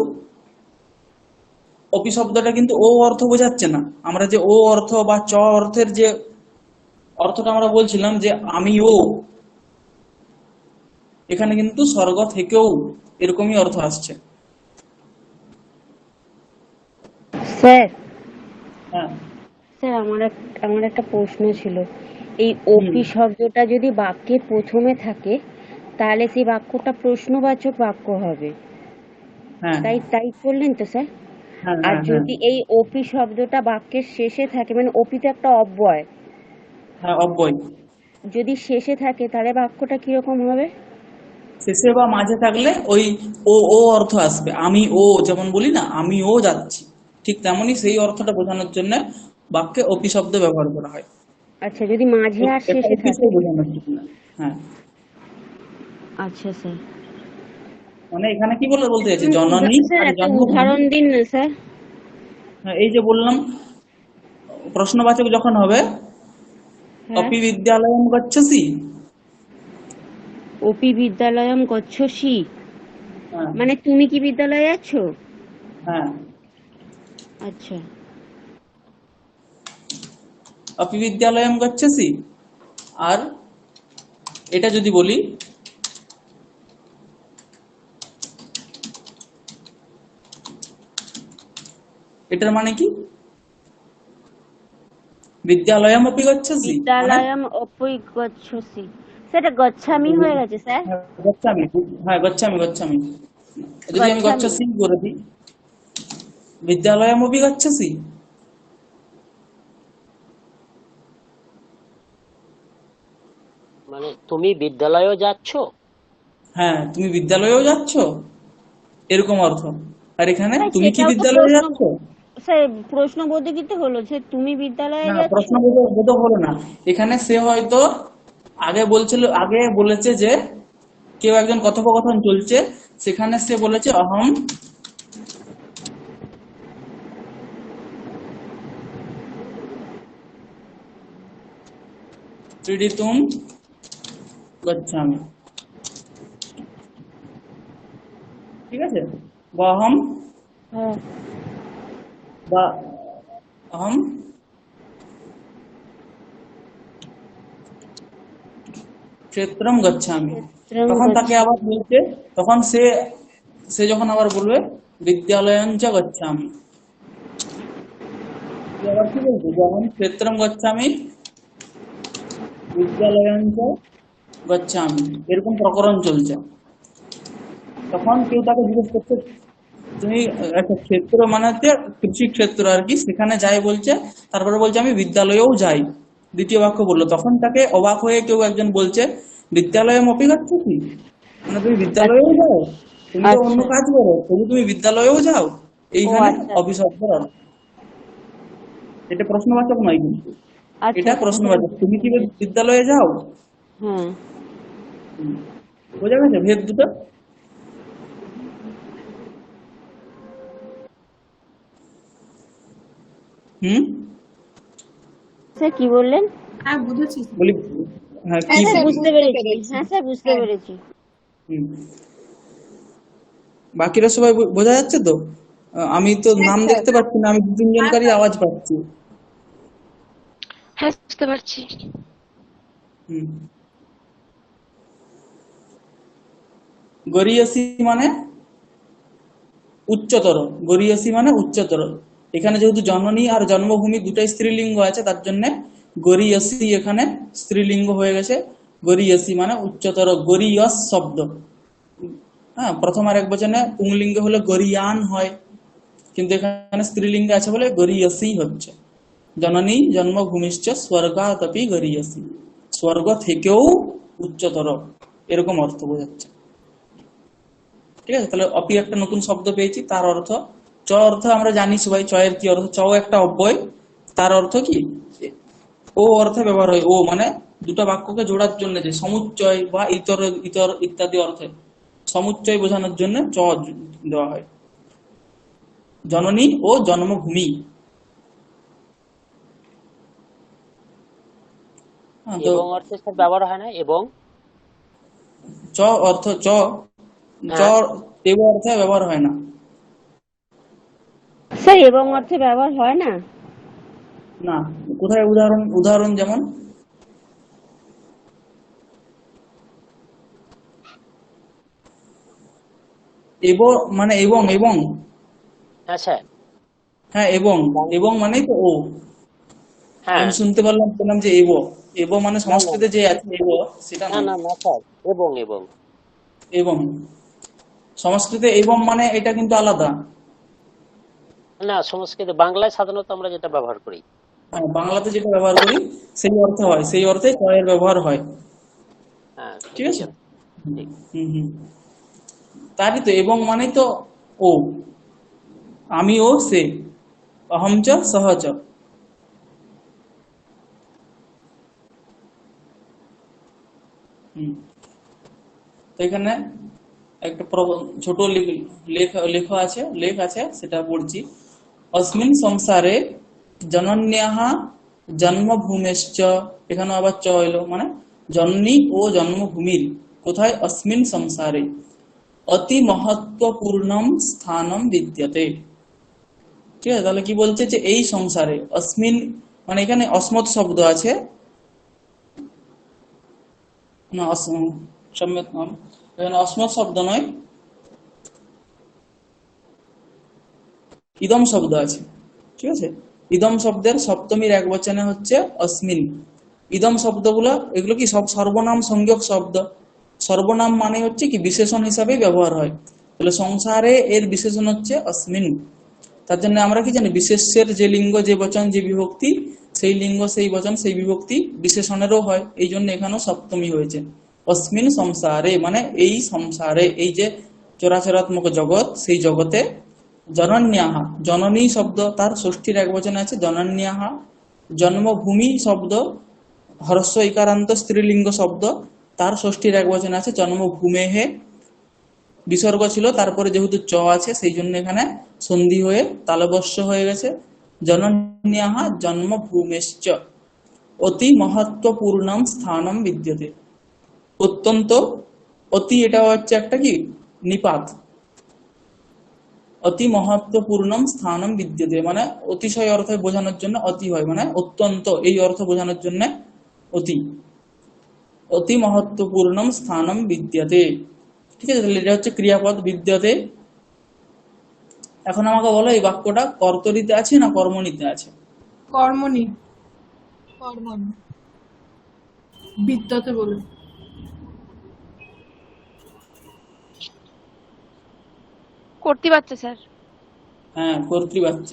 অপি শব্দটা কিন্তু ও অর্থ বোঝাচ্ছে না। আমরা যে ও অর্থ বা চ অর্থের যে অর্থটা আমরা বলছিলাম যে আমিও, এখানে কিন্তু স্বর্গ থেকেও এরকমই অর্থ আসছে। স্যার, হ্যাঁ, স্যার আমার একটা প্রশ্ন ছিল। এই হুম, ওপি শব্দটা যদি বাক্যের প্রথমে থাকে তাহলে সেই বাক্যটা প্রশ্নবাচক বাক্য হবে, হ্যাঁ তাই তাই করলেন তো স্যার? হ্যাঁ আর হ্যাঁ হ্যাঁ যদি এই ওপি শব্দটা বাক্যের শেষে থাকে, মানে ওপি তো একটা অব্যয়, হ্যাঁ অব্যয়, যদি শেষে থাকে তাহলে বাক্যটা কিরকম হবে? শেষে বা মাঝে থাকলে ওই ও অর্থ আসবে। আমি ও যেমন বলি না, আমি ও যাচ্ছি, ঠিক তেমনি সেই অর্থটা বোঝানোর জন্য বাক্যে অপি শব্দ ব্যবহার করা হয়। আচ্ছা, যদি মাঝে আর এটা শেষে থাকে? অফিসে বোঝানোর জন্য। হ্যাঁ, আচ্ছা স্যার। মানে এখানে কি বলতে চাইছে, জননী স্যার আর একটা জন্মভূমি। উদাহরণ দিন না স্যার। হ্যাঁ, এই যে বললাম প্রশ্নবাচক যখন হবে হ্যাঁ, অপি বিদ্যালয়ম গচ্ছসি। ওপি বিদ্যালয়ম গচ্ছসি হ্যাঁ মানে তুমি কি বিদ্যালয়ে আছো? হ্যাঁ, আচ্ছা। অপি বিদ্যালয়ম গচ্ছসি। আর এটা যদি বলি এটার মানে কি, বিদ্যালয়ম অপি গচ্ছসি মানে বিদ্যালয়ম অপি গচ্ছসি, সেটা গচ্ছামি হয়ে গেছে স্যার। গচ্ছামি, হ্যাঁ গচ্ছামি গচ্ছামি। যদি আমি গচ্ছামি। গচ্ছসি করে দিই, বিদ্যালয়ম অপি গচ্ছসি, মানে তুমি বিদ্যালয়েও যাচ্ছ? হ্যাঁ, তুমি বিদ্যালয়েও যাচ্ছ, এরকম অর্থ। আর এখানে স্যার তুমি কি সেটাও তো বিদ্যালয়ে প্রশ্ন, যাচ্ছ? স্যার প্রশ্নবোধকই তো হলো যে তুমি বিদ্যালয়ে না, যাচ্ছ। প্রশ্নবোধক হলো না। এখানে সে হয়তো আগে বলেছে যে কেউ একজন কথোপকথন চলছে, সেখানে সে বলেছে অহম ক্রীডিতুম গচ্ছামি, ঠিক আছে? বা অহম হ্যাঁ। বা অহম ক্ষেত্রম গচ্ছামি। ক্ষেত্রম তখন তাকে গচ্ছামি। আবার বলছে, তখন সে সে যখন আবার বলবে বিদ্যালয়ং চ গচ্ছামি, সে আবার কি বলবে? যখন ক্ষেত্রম গচ্ছামি বিদ্যালয়ং চ গচ্ছামি, এরকম প্রকরণ চলছে। তখন কেউ তাকে জিজ্ঞেস করছে, তুমি একটা ক্ষেত্র মানে হচ্ছে কৃষি ক্ষেত্র আর কি, সেখানে যাই বলছে, তারপরে বলছে আমি বিদ্যালয়েও যাই, দ্বিতীয় বাক্য বললো। তখন তাকে অবাক হয়ে কেউ একজন বলছে বিদ্যালয়ে মপি যাচ্ছ কি, মানে তুমি বিদ্যালয়েও যাও, তুমি তো অন্য আচ্ছা। কাজ করো, তবু তুমি বিদ্যালয়েও যাও, ও এইখানে আচ্ছা। অভিশব্দের অর্থ। এটা প্রশ্নবাচক নয় কিন্তু, আচ্ছা এটা আচ্ছা, হ্যাঁ প্রশ্নবাচক, তুমি কি বুঝতে পেরেছি। বিদ্যালয়ে যাও। হ্যাঁ। হুম। বোঝা গেছে ভেদ দুটো? হুম। স্যার কি বললেন? হ্যাঁ বুঝেছি। বলি, হ্যাঁ হ্যাঁ কি স্যার স্যার বুঝতে বুঝতে পেরেছি, পেরেছি। হ্যাঁ স্যার বুঝতে হ্যাঁ পেরেছি। হুম। বাকিরা সবাই বোঝা যাচ্ছে তো? আমি তো হ্যাঁ নাম স্যার। দেখতে পাচ্ছি না, আমি দু হ্যাঁ তিনজনকারই স্যার। আওয়াজ পাচ্ছি। হ্যাঁ বুঝতে পারছি। হুম। গরীয়সী মানে উচ্চতর, গরীয়সী মানে উচ্চতর। এখানে যেহেতু জননী আর জন্মভূমি দুটাই স্ত্রীলিঙ্গ আছে, তার জন্য গরীয়সী এখানে স্ত্রীলিঙ্গ হয়ে গেছে। গরীয়সী মানে উচ্চতর, গরীয়স শব্দ। হ্যাঁ, প্রথম আর এক বচনে পুংলিঙ্গ হলে গরীয়ান হয়, কিন্তু এখানে স্ত্রীলিঙ্গ আছে বলে গরীয়সী হচ্ছে। জননী জন্মভূমিশ্চ স্বর্গাদপি গরীয়সী, স্বর্গ থেকেও উচ্চতর, এরকম অর্থ বোঝাচ্ছে। ঠিক আছে, তাহলে অপি একটা নতুন শব্দ পেয়েছি, তার অর্থ চ। অর্থ আমরা জানি সবাই, চ এর কি অর্থ? চ একটা অব্যয়, তার অর্থ কি? ও অর্থে ব্যবহার হয়। ও মানে দুটো বাক্যকে জোড়ার জন্য, যে সমুচ্চয় বা ইতর ইতর ইত্যাদি অর্থে সমুচ্চয় বোঝানোর জন্য চ দেওয়া হয়। জননী ও জন্মভূমি। হ্যাঁ, তো এবং অর্থে স্যার ব্যবহার হয় না? এবং চ অর্থ চ, চ হ্যাঁ, এব অর্থে ব্যবহার হয় না। স্যার এবং অর্থে ব্যবহার হয় না? না, কোথায়? উদাহরণ, উদাহরণ যেমন এব মানে এবং, এবং। হ্যাঁ স্যার। হ্যাঁ, এবং, এবং মানেই তো ও। হ্যাঁ, আমি শুনতে পারলাম, বললাম যে এব, এব মানে না না সংস্কৃতে যে আছে এব, সেটা না নয়। না না স্যার, এবং এবং এবং সংস্কৃতে এবং মানে এটা কিন্তু আলাদা। না, সংস্কৃতে বাংলায় সাধারণত আমরা যেটা ব্যবহার করি। হ্যাঁ, বাংলাতে যেটা ব্যবহার করি সেই অর্থে হয়, সেই অর্থে চ এর ব্যবহার হয়। হ্যাঁ, ঠিক ঠিক আছে। আছে, ঠিক। হুম হুম। তারই তো এবং মানেই তো ও, আমি ও সে, অহম চ সহ চ। হুম। তো এখানে একটা ছোট লেখ আছে, সেটা পড়ছি। অস্মিন সংসারে জনন্যাহ জন্মভূমিশ্চ, এখানে আবার চ এলো, মানে জননী ও জন্মভূমির কোথায়? অস্মিন সংসারে অতি মহত্বপূর্ণম স্থানম বিদ্যতে। ঠিক আছে, তাহলে কি বলছে? যে এই সংসারে, অস্মিন মানে এখানে অসমত শব্দ আছে না, সম্যক নাম, এখানে অসমত শব্দ নয়, ইদম শব্দ আছে। ঠিক আছে, ইদম শব্দের সপ্তমীর এক বচনে হচ্ছে অস্মিন। ইদম শব্দগুলো, এগুলো কি সব সর্বনাম সংযোগ শব্দ। সর্বনাম মানে হচ্ছে কি বিশেষণ হিসাবে ব্যবহার হয়, তাহলে সংসারে এর বিশেষণ হচ্ছে অস্মিন। তার জন্য আমরা কি জানি, বিশেষ্যের যে লিঙ্গ, যে বচন, যে বিভক্তি, সেই লিঙ্গ সেই বচন সেই বিভক্তি বিশেষণেরও হয়, এই জন্য এখানেও সপ্তমী হয়েছে। অস্মিন সংসারে মানে এই সংসারে, এই যে চরাচরাত্মক জগৎ, সেই জগতে জনন্যাহা, জননী শব্দ তার ষষ্ঠীর এক বচনে আছে জনন্যাহা। জন্মভূমি শব্দ হ্রস্ব ইকারান্ত স্ত্রীলিঙ্গ শব্দ, তার ষষ্ঠীর এক বচনে আছে জন্মভূমেহে। বিসর্গ ছিল, তারপরে যেহেতু চ আছে সেই জন্য এখানে সন্ধি হয়ে তালবস্য হয়ে গেছে। জনন্যাহা জন্মভূমেশ্চ অতি মহত্বপূর্ণম স্থানম বিদ্যতে। অত্যন্ত, অতি এটা হচ্ছে একটা কি নিপাত, অতি মহত্বপূর্ণম স্থানম বিদ্যতে মানে অতিশয় অর্থে বোঝানোর জন্য অতি হয়, মানে অত্যন্ত এই অর্থ বোঝানোর জন্য অতি। অতি মহত্বপূর্ণম স্থানম বিদ্যতে, ঠিক আছে, তাহলে এটা হচ্ছে ক্রিয়াপদ বিদ্যতে। এখন আমাকে বলো এই বাক্যটা কর্তরিতে আছে না কর্মণিতে আছে? কর্মণি। কর্মণি। বিদ্যাতে বলে। কর্তৃবাচ্য স্যার। হ্যাঁ কর্তৃবাচ্য।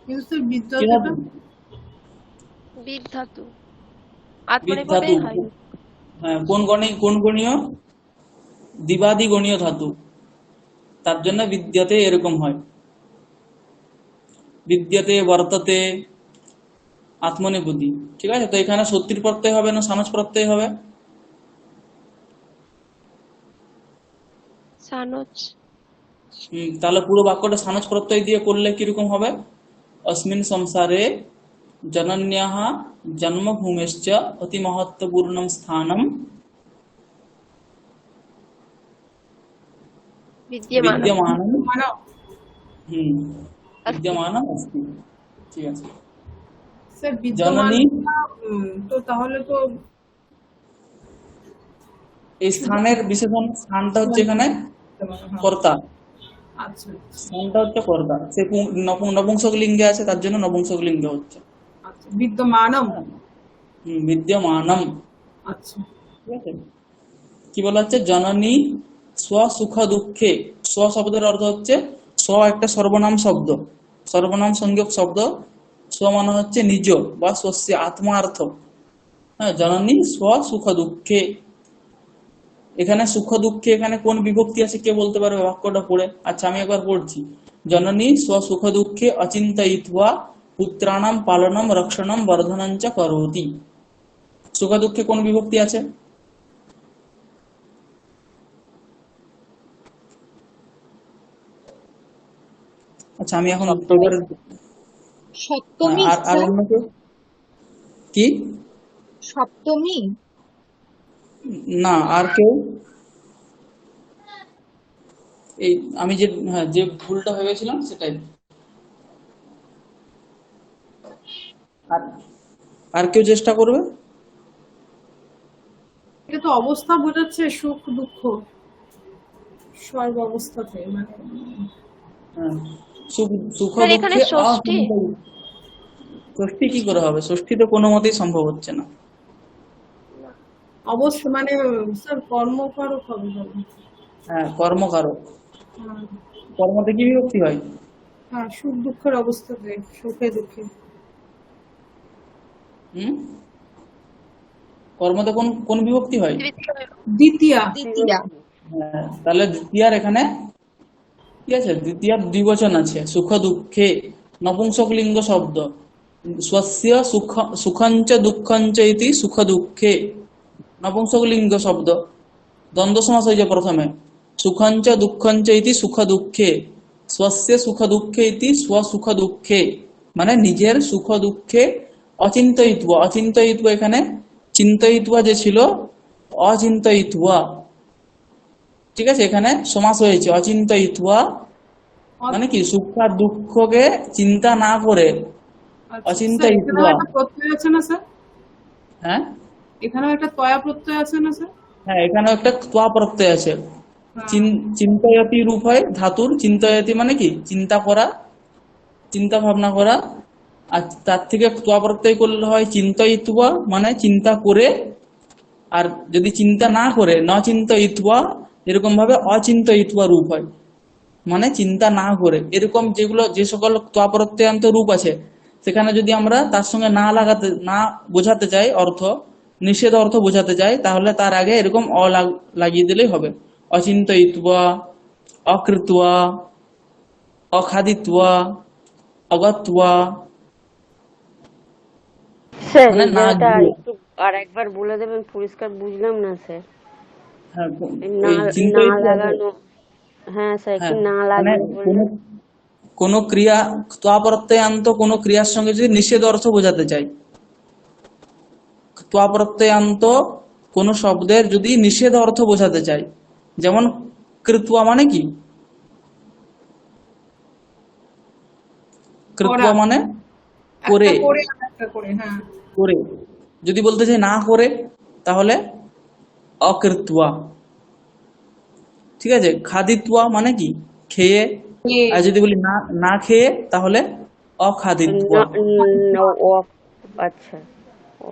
কিন্তু স্যার কি বিদ্যাতেটা ধাতু? বিদ ধাতু বিদ আত্মনেপদে ধাতু। হয়। হ্যাঁ কোন গণীয়? দ্বিবাদী গণীয় ধাতু, তার জন্য বিদ্যতে এরকম হয়। বিদ্যতে, বর্ততে, আত্মনেপদী, ঠিক আছে। তো এখানে সত্যির প্রত্যয় হবে না সানস প্রত্যয় হবে? সানচ। তাহলে পুরো বাক্যটা সানস প্রত্যয় দিয়ে করলে কিরকম হবে? অস্মিন সংসারে জনন্যাহ জন্মভূমেশ্চ অতি মহত্বপূর্ণম স্থানম বিদ্যমান। বিদ্যমানম। মানে বিদ্যমানম অস্তি, ঠিক আছে। স্যার জননী, বিদ্যমান তো তাহলে তো এই স্থানের বিশেষণ, স্থানটা হচ্ছে এখানে হ্যাঁ। কর্তা, আচ্ছা স্থানটা হচ্ছে কর্তা। সে নপুংসক লিঙ্গে আছে, তার জন্য নপুংসক লিঙ্গে হচ্ছে। আচ্ছা বিদ্যমানম। বিদ্যমানম, আচ্ছা ঠিক আছে। কি বলা হচ্ছে? জননী স্ব সুখ দুঃখে। স্ব শব্দের অর্থ হচ্ছে, স্ব একটা সর্বনাম শব্দ, সর্বনাম সংযোগ শব্দ। স্ব মানে হচ্ছে নিজ বা স্বস্য আত্মার্থ। হ্যাঁ, জননী স্ব সুখ দুঃখে। এখানে সুখ দুঃখে এখানে কোন বিভক্তি আছে কে বলতে পারবে বাক্যটা পড়ে? আচ্ছা আমি একবার পড়ছি। জননী স্ব সুখ দুঃখে অচিন্তয়িত্বা পুত্রাণাম পালনম রক্ষণম বর্ধনম চ করোতি। সুখ দুঃখে কোন বিভক্তি আছে? আচ্ছা আমি এখন উত্তর, সপ্তমী আর স্যার। অন্য কেউ? কি? সপ্তমী। না আর কেউ? এই আমি যে যে ভুলটা ভেবেছিলাম সেটাই। আর আর কেউ চেষ্টা করবে? এটা তো অবস্থা বোঝাচ্ছে, সুখ দুঃখ সর্ব অবস্থাতে মানে হ্যাঁ, সুখ স্যার এখানে দুঃখে ষষ্ঠী। ষষ্ঠী কি করে হবে? ষষ্ঠী তো কোনো মতেই সম্ভব হচ্ছে না। অবশ্য মানে স্যার কর্মকারক হবে বলে। হ্যাঁ কর্মকারক। হ্যাঁ, কর্মতে কি বিভক্তি হয়? হ্যাঁ সুখ দুঃখের অবস্থাতে, সুখে দুঃখে। হুম, কর্মতে কোন কোন বিভক্তি হয়? দ্বিতীয়া। দ্বিতীয়া। হ্যাঁ, তাহলে দ্বিতীয়ার এখানে কি আছে? দ্বিতীয়ার দ্বিবচন আছে, সুখ দুঃখে, নপুংসক লিঙ্গ শব্দ। স্বস্য সুখঞ্চ দুঃখঞ্চ ইতি সুখ দুঃখে, নপুংসক লিঙ্গ শব্দ। দ্বন্দ্ব সমাস হয়েছে প্রথমে, সুখঞ্চ দুঃখঞ্চ ইতি সুখ দুঃখে, স্বস্য সুখ দুঃখে ইতি স্ব সুখ দুঃখে, মানে নিজের সুখ দুঃখে অচিন্তয়িত্ব। অচিন্তয়িত্ব এখানে চিন্তয়িত্ব যে ছিল অচিন্তয়িত্ব, ঠিক আছে। এখানে সমাস হয়েছে অচিন্তয়িত্ব, মানে কি সুখ আর দুঃখকে চিন্তা না করে আচ্ছা, অচিন্তয়িত্ব। স্যার, এখানেও একটা প্রত্যয় আছে না স্যার? হ্যাঁ এখানেও একটা তয়া প্রত্যয় আছে না স্যার? হ্যাঁ, এখানে একটা ত্বা প্রত্যয় আছে। হ্যাঁ। চিন্তয়তি রূপ হয় ধাতুর। চিন্তয়তি মানে কি চিন্তা করা, চিন্তা ভাবনা করা। আর তার থেকে ত্বা প্রত্যয় করলে হয় চিন্তয়িত্বা, মানে চিন্তা করে। আর যদি চিন্তা না করে ন চিন্তয়িত্বা, এরকম ভাবে অচিন্তয়িত্বা রূপ হয়, মানে চিন্তা না করে। এরকম যেগুলো যে সকল ত্বা প্রত্যয়ান্ত রূপ আছে সেখানে যদি আমরা তার সঙ্গে না বোঝাতে চাই অর্থ, নিষেধ অর্থ বোঝাতে চাই, তাহলে তার আগে এরকম লাগিয়ে দিলেই হবে। অচিন্তয়িত্বা, অকৃত্বা, অখাদিত্বা, অগত্বা, স্যার মানে এই না জায়গাটা গিয়ে। একটু আর একবার বলে দেবেন, পরিষ্কার বুঝলাম না স্যার। হ্যাঁ, এই না, এই না চিন্তয়িত্বা, লাগানো। হ্যাঁ স্যার, একটু হ্যাঁ না মানে লাগিয়ে কোনো বললেন। কোনো ক্রিয়া, ত্বা প্রত্যয়ান্ত কোনো ক্রিয়ার সঙ্গে যদি নিষেধ অর্থ বোঝাতে চাই, ত্বা প্রত্যয়ান্ত কোন শব্দের যদি নিষেধ অর্থ বোঝাতে চাই, যেমন কৃত্বা মানে কি, করা, কৃত্বা মানে একটা করে, করে আর একটা করে, হ্যাঁ। করে। যদি বলতে চাই না করে, তাহলে অকৃত্বা। ঠিক আছে। খাদিত্বা মানে কি, খেয়ে। এ, আর যদি বলি না, না খেয়ে, তাহলে অখাদিত্বা। না, ও, আচ্ছা, ও,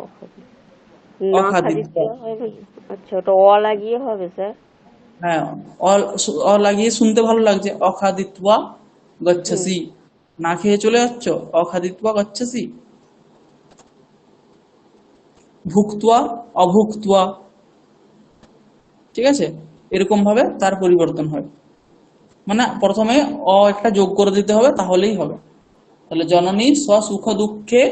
না অখাদিত্বা, খাদিত্ব হবে না? আচ্ছা, ওটা অ লাগিয়ে হবে স্যার? হ্যাঁ, অ, অ লাগিয়ে শুনতে ভালো লাগছে, অখাদিত্বা হুম। গচ্ছসি, না খেয়ে চলে যাচ্ছ, অখাদিত্বা গচ্ছসি। ভুক্তয়া, অভুক্তয়া। ঠিক আছে, এরকম ভাবে তার পরিবর্তন হয়। মানে প্রথমে একটা যোগ করে দিতে হবে, তাহলেই হবে। তাহলে জননী স্ব সুখ দুঃখে,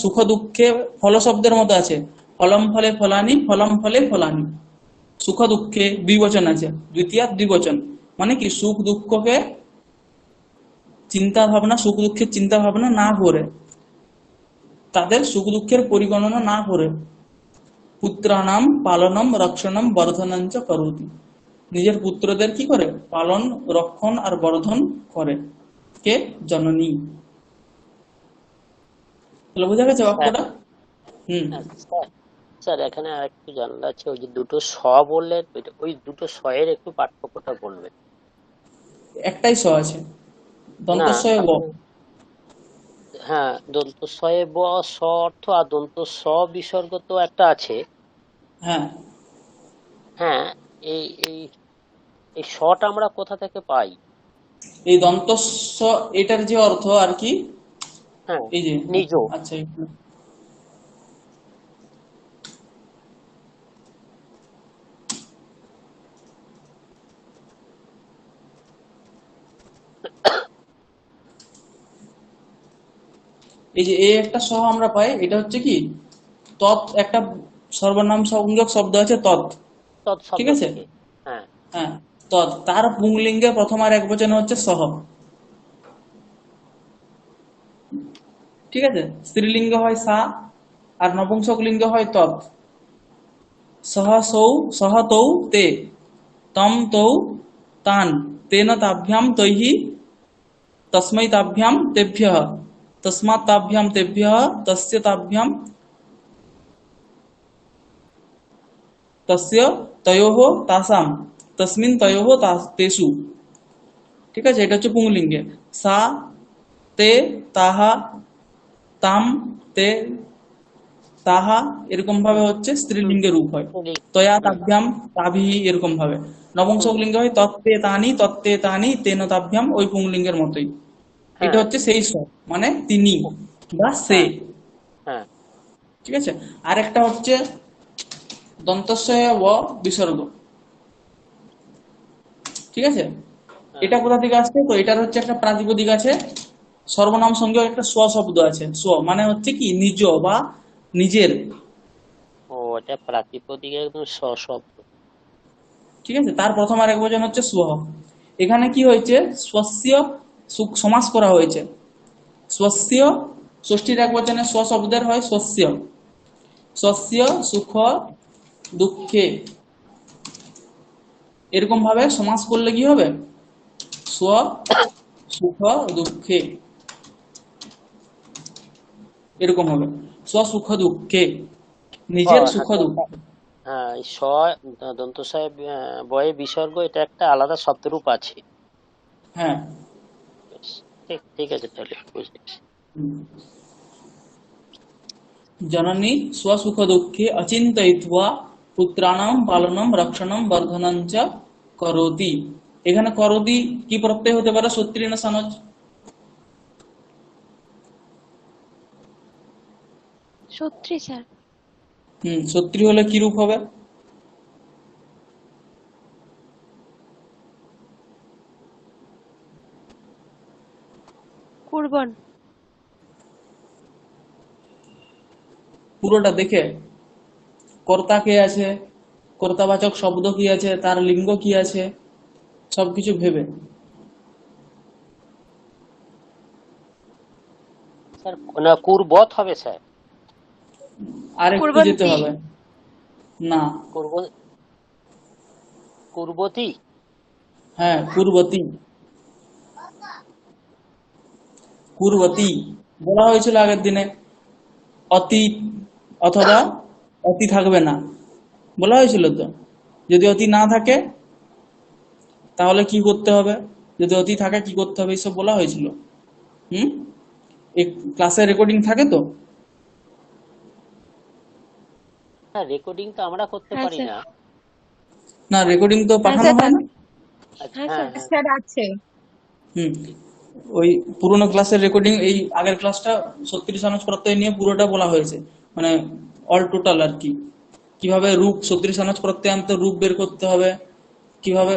সুখ দুঃখে ফল শব্দের মতো আছে, ফলম ফলে ফলানি, ফলম ফলে ফলানি। সুখ দুঃখে দ্বিবচন আছে, দ্বিতীয় দ্বিবচন, মানে কি সুখ দুঃখকে সুখ দুঃখের চিন্তা ভাবনা না করে, তাদের সুখ দুঃখের পরিগণনা না করে, পুত্রানাম পালনম রক্ষণম বর্ধনঞ্চ করতি, নিজের পুত্রদের কি করে পালন, রক্ষণ আর বর্ধন করে কে, জননী। তাহলে বোঝা গেছে স্যার, বাক্যটা? হুম। হ্যাঁ, স্যার, স্যার এখানে আর একটু জানার আছে, ওই যে দুটো স বললেন, ওই দুটো স এর একটু পার্থক্যটা বলবেন। একটাই স আছে, না, দন্তস্বয় ব। আপনি, হ্যাঁ, দন্ত সয়ে ব, স অর্থ, আর দন্ত স বিসর্গ তো একটা আছে। হ্যাঁ, হ্যাঁ, এই এই এই শট আমরা কোথা থেকে পাই? এই দন্তস্ব, এটার যে অর্থ আর কি, হ্যাঁ, এই যে, নিজ। আচ্ছা এই যে এ একটা সহ আমরা পাই, এটা হচ্ছে কি তৎ, একটা সর্বনাম সংযোগ শব্দ আছে তৎ। তৎ ঠিক শব্দ আছে। থেকে। হ্যাঁ, হ্যাঁ, তৎ, তার পুংলিঙ্গে প্রথম আর একবচনে হচ্ছে সহ। ঠিক আছে। স্ত্রীলিঙ্গ হয় সা, আর নপুংসক লিঙ্গ হয় তৎ। সহ সৌ, সহ তৌ তে, তম তৌ তান, তেন তাভ্যাম তৈহি, তস্मै তাভ্যাম তেভ্যঃ, তস্মাৎ তাভ্যাম তেভ্যঃ, তস্য তাভ্যাম, তস্য তয়োঃ তাসাম, তস্মিন তয়োঃ তেষু। ঠিক আছে, এটা হচ্ছে পুংলিঙ্গে। সা, তে, তাহা, তাম, তে, তাহা, এরকম ভাবে হচ্ছে হুম, স্ত্রীলিঙ্গের রূপ হয়। হুম, তয়া হুম, তাভ্যাম তাভিহি, এরকম ভাবে। নপুংসক হুম, লিঙ্গ হয় তত্তে তানি, তত্তে তানি, তেন তাভ্যাম, ওই পুংলিঙ্গের মতোই। এটা হ্যাঁ, হচ্ছে সেই সব, মানে তিনি বা সে। হ্যাঁ, হ্যাঁ, ঠিক আছে। আর একটা হচ্ছে দন্তস্বয় ও বিসর্গ। ঠিক আছে। হ্যাঁ। এটা কোথা থেকে আসছে, তো এটার হচ্ছে একটা প্রাতিপদিক আছে, সর্বনাম সঙ্গে একটা স্ব শব্দ আছে। স্ব মানে হচ্ছে কি নিজ বা নিজের। ও, এটা প্রাতিপদিক একদম সশব্দ। ঠিক আছে, তার প্রথম আর এক বচন হচ্ছে স্ব। এখানে কি হয়েছে, স্বস্য সমাস করা হয়েছে। স্বস্য ষষ্ঠীর এক বচনে স্ব শব্দের হয় স্বস্য। স্বস্য সুখ দুঃখে, এরকম ভাবে সমাস করলে কি হবে, স্ব সুখ দুঃখে, এরকম হবে। স্ব সুখ দুঃখে, ও, নিজের সুখ আচ্ছা, দুঃখ। হ্যাঁ, এই দন্ত সাহেব বয়ে বিসর্গ, এটা একটা আলাদা শব্দরূপ আছে। হ্যাঁ। বেশ, ঠিক ঠিক আছে, তাহলে বুঝে গেছি। জননী স্বসুখ দুঃখে অচিন্তয়িত্বা পুত্রাণাম পালনম রক্ষণম বর্ধনম চ করোতি। এখানে করোতি কি প্রত্যয় হতে পারে, সত্যি না সনজ? সত্যি স্যার। সত্যি হলে কি রূপ হবে? কুর্বন। পুরোটা দেখে কর্তা কে আছে, কর্তাবাচক শব্দ কি আছে, তার লিঙ্গ কি আছে, সবকিছু ভেবে। স্যার না কুর্বত হবে স্যার। আর একটু যেতে কুর্বন্তী। হবে। না, কুর্ব কুর্বতী। হ্যাঁ কুর্বতী। কুর্বতী বলা হয়েছিল আগের দিনে, অতি অথবা অতি থাকবে না, বলা হয়েছিল তো। যদি অতি না থাকে তাহলে কি করতে হবে, যদি অতি থাকে কি করতে হবে, এইসব বলা হয়েছিল। এই ক্লাসের রেকর্ডিং থাকে তো? হ্যাঁ রেকর্ডিং তো আমরা করতে হ্যাঁ পারি স্যার। না। না, রেকর্ডিং তো হ্যাঁ পাঠানো স্যার, হয় না। আচ্ছা, হ্যাঁ হ্যাঁ স্যার। হ্যাঁ। স্যার আছে। হুম ওই পুরোনো ক্লাসের রেকর্ডিং, এই আগের ক্লাসটা 36 অনুজ প্রত্যয় নিয়ে পুরোটা বলা হয়েছে, মানে অল টোটাল আর কি। কিভাবে রূপ 36 অনুজ প্রত্যয়ান্ত রূপ বের করতে হবে, কিভাবে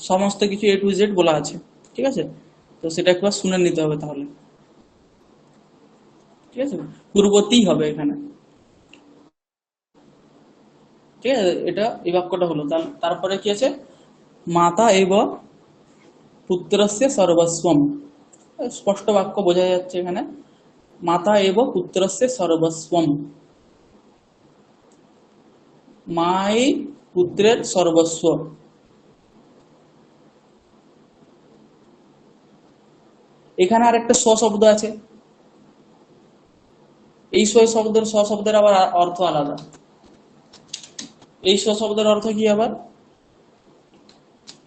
সমস্ত কিছু A to Z বলা আছে, ঠিক আছে? তো সেটা একবার শুনে নিতে হবে তাহলে, ঠিক আছে? পূর্ববর্তী হবে এখানে, ঠিক আছে? এটা এই বাক্যটা হলো। তারপরে কি আছে? মাতা এব পুত্রস্য সর্বস্বম। স্পষ্ট বাক্য বোঝা যাচ্ছে এখানে, মাতা এব পুত্রস্য সর্বস্বম। মাই পুত্রের সর্বস্ব। এখানে আর একটা শব্দ আছে, এই শব্দের আবার অর্থ আলাদা। এই শব্দের অর্থ কি আবার?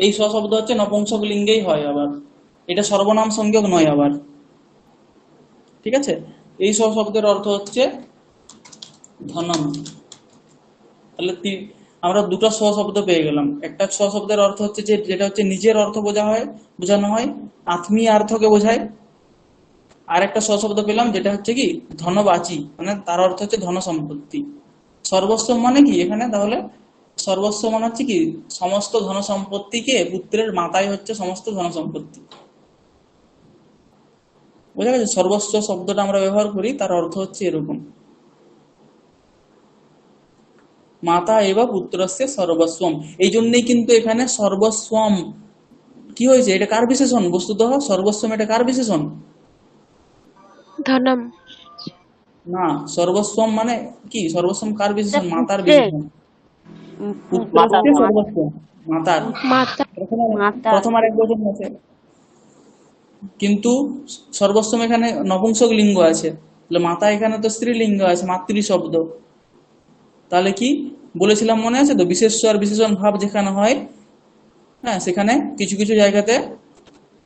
এই শব্দ হচ্ছে নপুংসক লিঙ্গেই হয় আবার, এটা সর্বনাম সংযোগ নয় আবার, ঠিক আছে? এই শব্দের অর্থ হচ্ছে ধনম। তাহলে আমরা দুটো শব্দ পেয়ে গেলাম। একটা শব্দের অর্থ হচ্ছে যেটা হচ্ছে নিজের অর্থ বোঝানো হয়, আত্মীয় অর্থকে বোঝায়। আর একটা শব্দ পেলাম যেটা হচ্ছে কি ধনবাচী, মানে তার অর্থ হচ্ছে ধন সম্পত্তি। সর্বস্ব মানে কি এখানে? তাহলে সর্বস্ব মানে হচ্ছে কি সমস্ত ধন সম্পত্তিকে, পুত্রের মাতাই হচ্ছে সমস্ত ধন সম্পত্তি। বোঝা গেছে? সর্বস্ব শব্দটা আমরা ব্যবহার করি, তার অর্থ হচ্ছে এরকম, মাতা এব পুত্রস্য সর্বস্বম। এই জন্যই কিন্তু এখানে সর্বস্বম কি হয়েছে, এটা কার বিশেষণ? বস্তুতঃ সর্বস্বম এটা কার বিশেষণ? ধনম। না, সর্বস্বম মানে কি? সর্বস্বম কার বিশেষণ? মাতার পুত্রের বিশেষণ। মাতার পুত্রস্য সর্বস্বম, মাতার। মাতা। মাতা। প্রথম আর এক বচন আছে, কিন্তু সর্বস্বম এখানে নপুংসক লিঙ্গ আছে, মাতা এখানে তো স্ত্রীলিঙ্গ আছে, মাতৃ শব্দ। তাহলে কি বলেছিলাম মনে আছে তো? বিশেষ্য আর বিশেষণ ভাব যেখানে হয়, হ্যাঁ, সেখানে কিছু কিছু জায়গাতে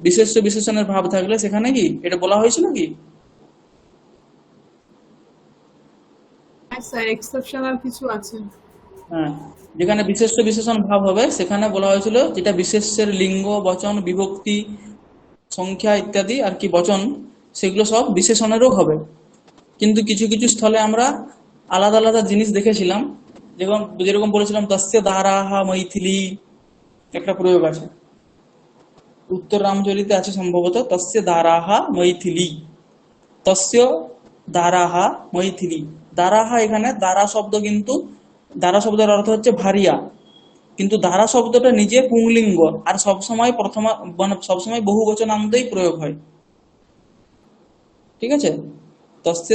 বিশেষ্য বিশেষণের ভাব থাকলে সেখানে কি এটা বলা হয়েছিল কি? হ্যাঁ স্যার, এক্সেপশনাল কিছু আছে। হ্যাঁ, যেখানে বিশেষ্য বিশেষণ ভাব হবে সেখানে বলা হয়েছিল যেটা বিশেষ্যের লিঙ্গ, বচন, বিভক্তি, সংখ্যা ইত্যাদি আর কি বচন, সেগুলো সব বিশেষণেরও হবে। কিন্তু কিছু কিছু স্থলে আমরা আলাদা আলাদা জিনিস দেখেছিলাম, যেরকম বলেছিলাম তস্য দারাহা মৈথিলি, একটা প্রয়োগ আছে উত্তর রামচরিতে আছে সম্ভবত, তস্য দারাহা মৈথিলি, তস্য দারাহা মৈথিলি। দারাহা, এখানে দারা শব্দ, কিন্তু দারা শব্দের অর্থ হচ্ছে ভারিয়া, কিন্তু দারা শব্দটা নিজে পুংলিঙ্গ আর সবসময় মানে সবসময় বহু বচনান্তই প্রয়োগ হয়, ঠিক আছে? তস্য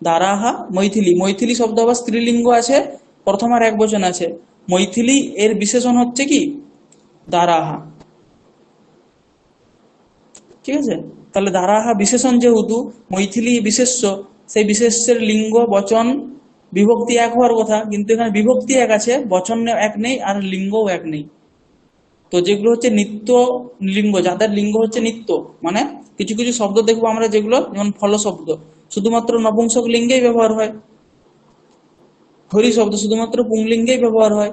দারাহা মৈথিলি। মৈথিলি শব্দ আবার স্ত্রীলিঙ্গ আছে, প্রথম আর এক বচন আছে। মৈথিলি এর বিশেষণ হচ্ছে কি দারাহা, ঠিক আছে? তাহলে দারাহা বিশেষণ, যেহেতু মৈথিলি বিশেষ্য, সেই বিশেষ্যের লিঙ্গ, বচন, বিভক্তি এক হওয়ার কথা, কিন্তু এখানে বিভক্তি এক আছে, বচন এক নেই আর লিঙ্গও এক নেই। তো যেগুলো হচ্ছে নিত্য লিঙ্গ, যাদের লিঙ্গ হচ্ছে নিত্য, মানে কিছু কিছু শব্দ দেখবো আমরা যেগুলো, যেমন ফল শব্দ শুধুমাত্র নপুংসক লিঙ্গেই ব্যবহার হয়, হরি শব্দ শুধুমাত্র পুংলিঙ্গেই ব্যবহার হয়,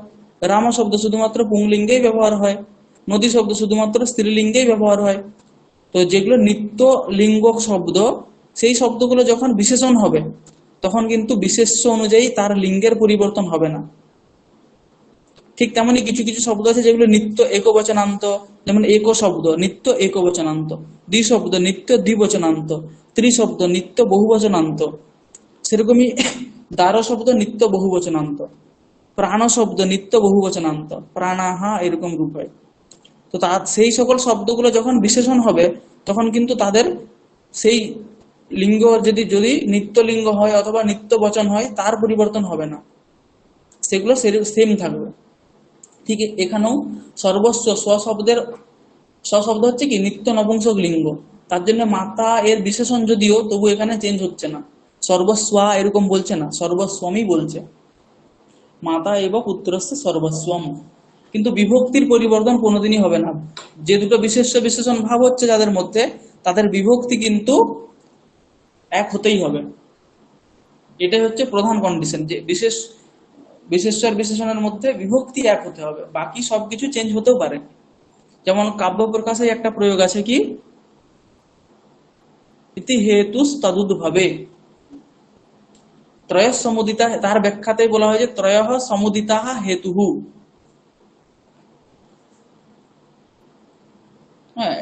রাম শব্দ শুধুমাত্র পুংলিঙ্গেই ব্যবহার হয়, নদী শব্দ শুধুমাত্র স্ত্রীলিঙ্গেই ব্যবহার হয়। তো যেগুলো নিত্য লিঙ্গ শব্দ, সেই শব্দগুলো যখন বিশেষণ হবে তখন কিন্তু বিশেষ্য অনুযায়ী তার লিঙ্গের পরিবর্তন হবে না। ঠিক তেমনি কিছু কিছু শব্দ আছে যেগুলো নিত্য একবচনান্ত, যেমন এক শব্দ নিত্য একবচনান্ত, দ্বি শব্দ নিত্য দ্বিবচনান্ত, ত্রিশব্দ নিত্য বহুবচনান্ত, সেরকমই দ্বার শব্দ নিত্য বহুবচনান্ত, প্রাণ শব্দ নিত্য বহুবচনান্ত, প্রাণাহা এরকম রূপ হয়। তো তার সেই সকল শব্দগুলো যখন বিশেষণ হবে তখন কিন্তু তাদের সেই লিঙ্গ যদি যদি নিত্য লিঙ্গ হয় অথবা নিত্য বচন হয় তার পরিবর্তন হবে না, সেগুলো সেম থাকবে। ঠিক এখানেও সর্বস্ব স্বশব্দ হচ্ছে কি নিত্য নপুংসক লিঙ্গ, তার জন্য মাতা এর বিশেষণ যদিও তবু এখানে চেঞ্জ হচ্ছে না, সর্বস্বা এরকম বলছে না, সর্বস্বমই বলছে, মাতা এবং পুত্রস্য সর্বস্বম। কিন্তু বিভক্তির পরিবর্তন কোনোদিনই হবে না। যে দুটো বিশেষ্য বিশেষণ ভাব হচ্ছে যাদের মধ্যে, তাদের বিভক্তি কিন্তু এক হতেই হবে। এটাই হচ্ছে প্রধান কন্ডিশন, যে বিশেষ্য আর বিশেষণের মধ্যে বিভক্তি এক হতে হবে, বাকি সবকিছু চেঞ্জ হতেও পারে। যেমন কাব্য প্রকাশে একটা প্রয়োগ আছে কি, ইতি হেতুস তদুদ্ভবে, ত্রয় সমুদিতা, তার ব্যাখ্যাতে বলা হয় যে ত্রয়ঃ সমুদিতাঃ হেতুঃ। হ্যাঁ,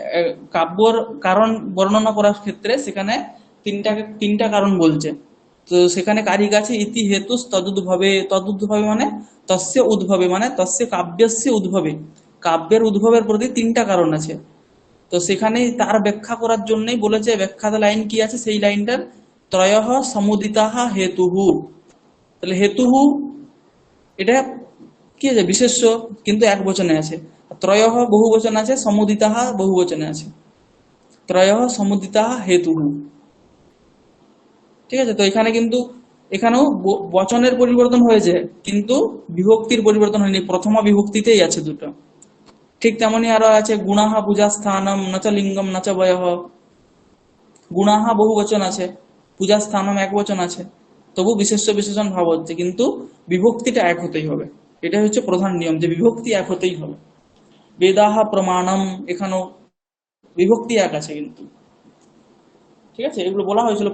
কাব্যর কারণ বর্ণনা করার ক্ষেত্রে সেখানে তিনটা কারণ বলছে। তো সেখানে কারিক আছে ইতি হেতুস তদুদ্ভবে, তদুদ্ভবে মানে তস্য উদ্ভবে, মানে তস্য কাব্যস্য উদ্ভবে, কাব্যের উদ্ভবের প্রতি তিনটা কারণ আছে। তো সেখানে তার ব্যাখ্যা করার জন্যই বলেছে, ব্যাখ্যাত লাইন কি আছে সেই লাইনটার, ত্রয়ঃ সমুদিতাঃ হেতুঃ। তাহলে হেতুঃ এটা কি আছে, বিশেষ্য কিন্তু এক বচনে আছে, ত্রয়ঃ বহু বচন আছে, সমুদিতাঃ বহু বচনে আছে, ত্রয়ঃ সমুদিতাঃ হেতুঃ। ঠিক আছে, তো এখানে কিন্তু এখানেও বচনের পরিবর্তন হয়েছে কিন্তু বিভক্তির পরিবর্তন হয়নি, প্রথমা বিভক্তিতেই আছে দুটো। ঠিক তেমনি আরো আছে গুণাহা পূজা স্থানম নচ লিঙ্গম নচ বয়ঃ, গুণাহা বহু বচন আছে, পূজা স্থানম এক বচন আছে, তবু বিশেষ্য বিশেষণ ভাব হচ্ছে, কিন্তু বিভক্তিটা এক হতেই হবে। এটা হচ্ছে প্রধান নিয়ম, যে বিভক্তি এক হতেই হবে। বেদাহা প্রমাণম, এখানেও বিভক্তি এক আছে কিন্তু। ঠিক আছে, এগুলো বলা হয়েছিল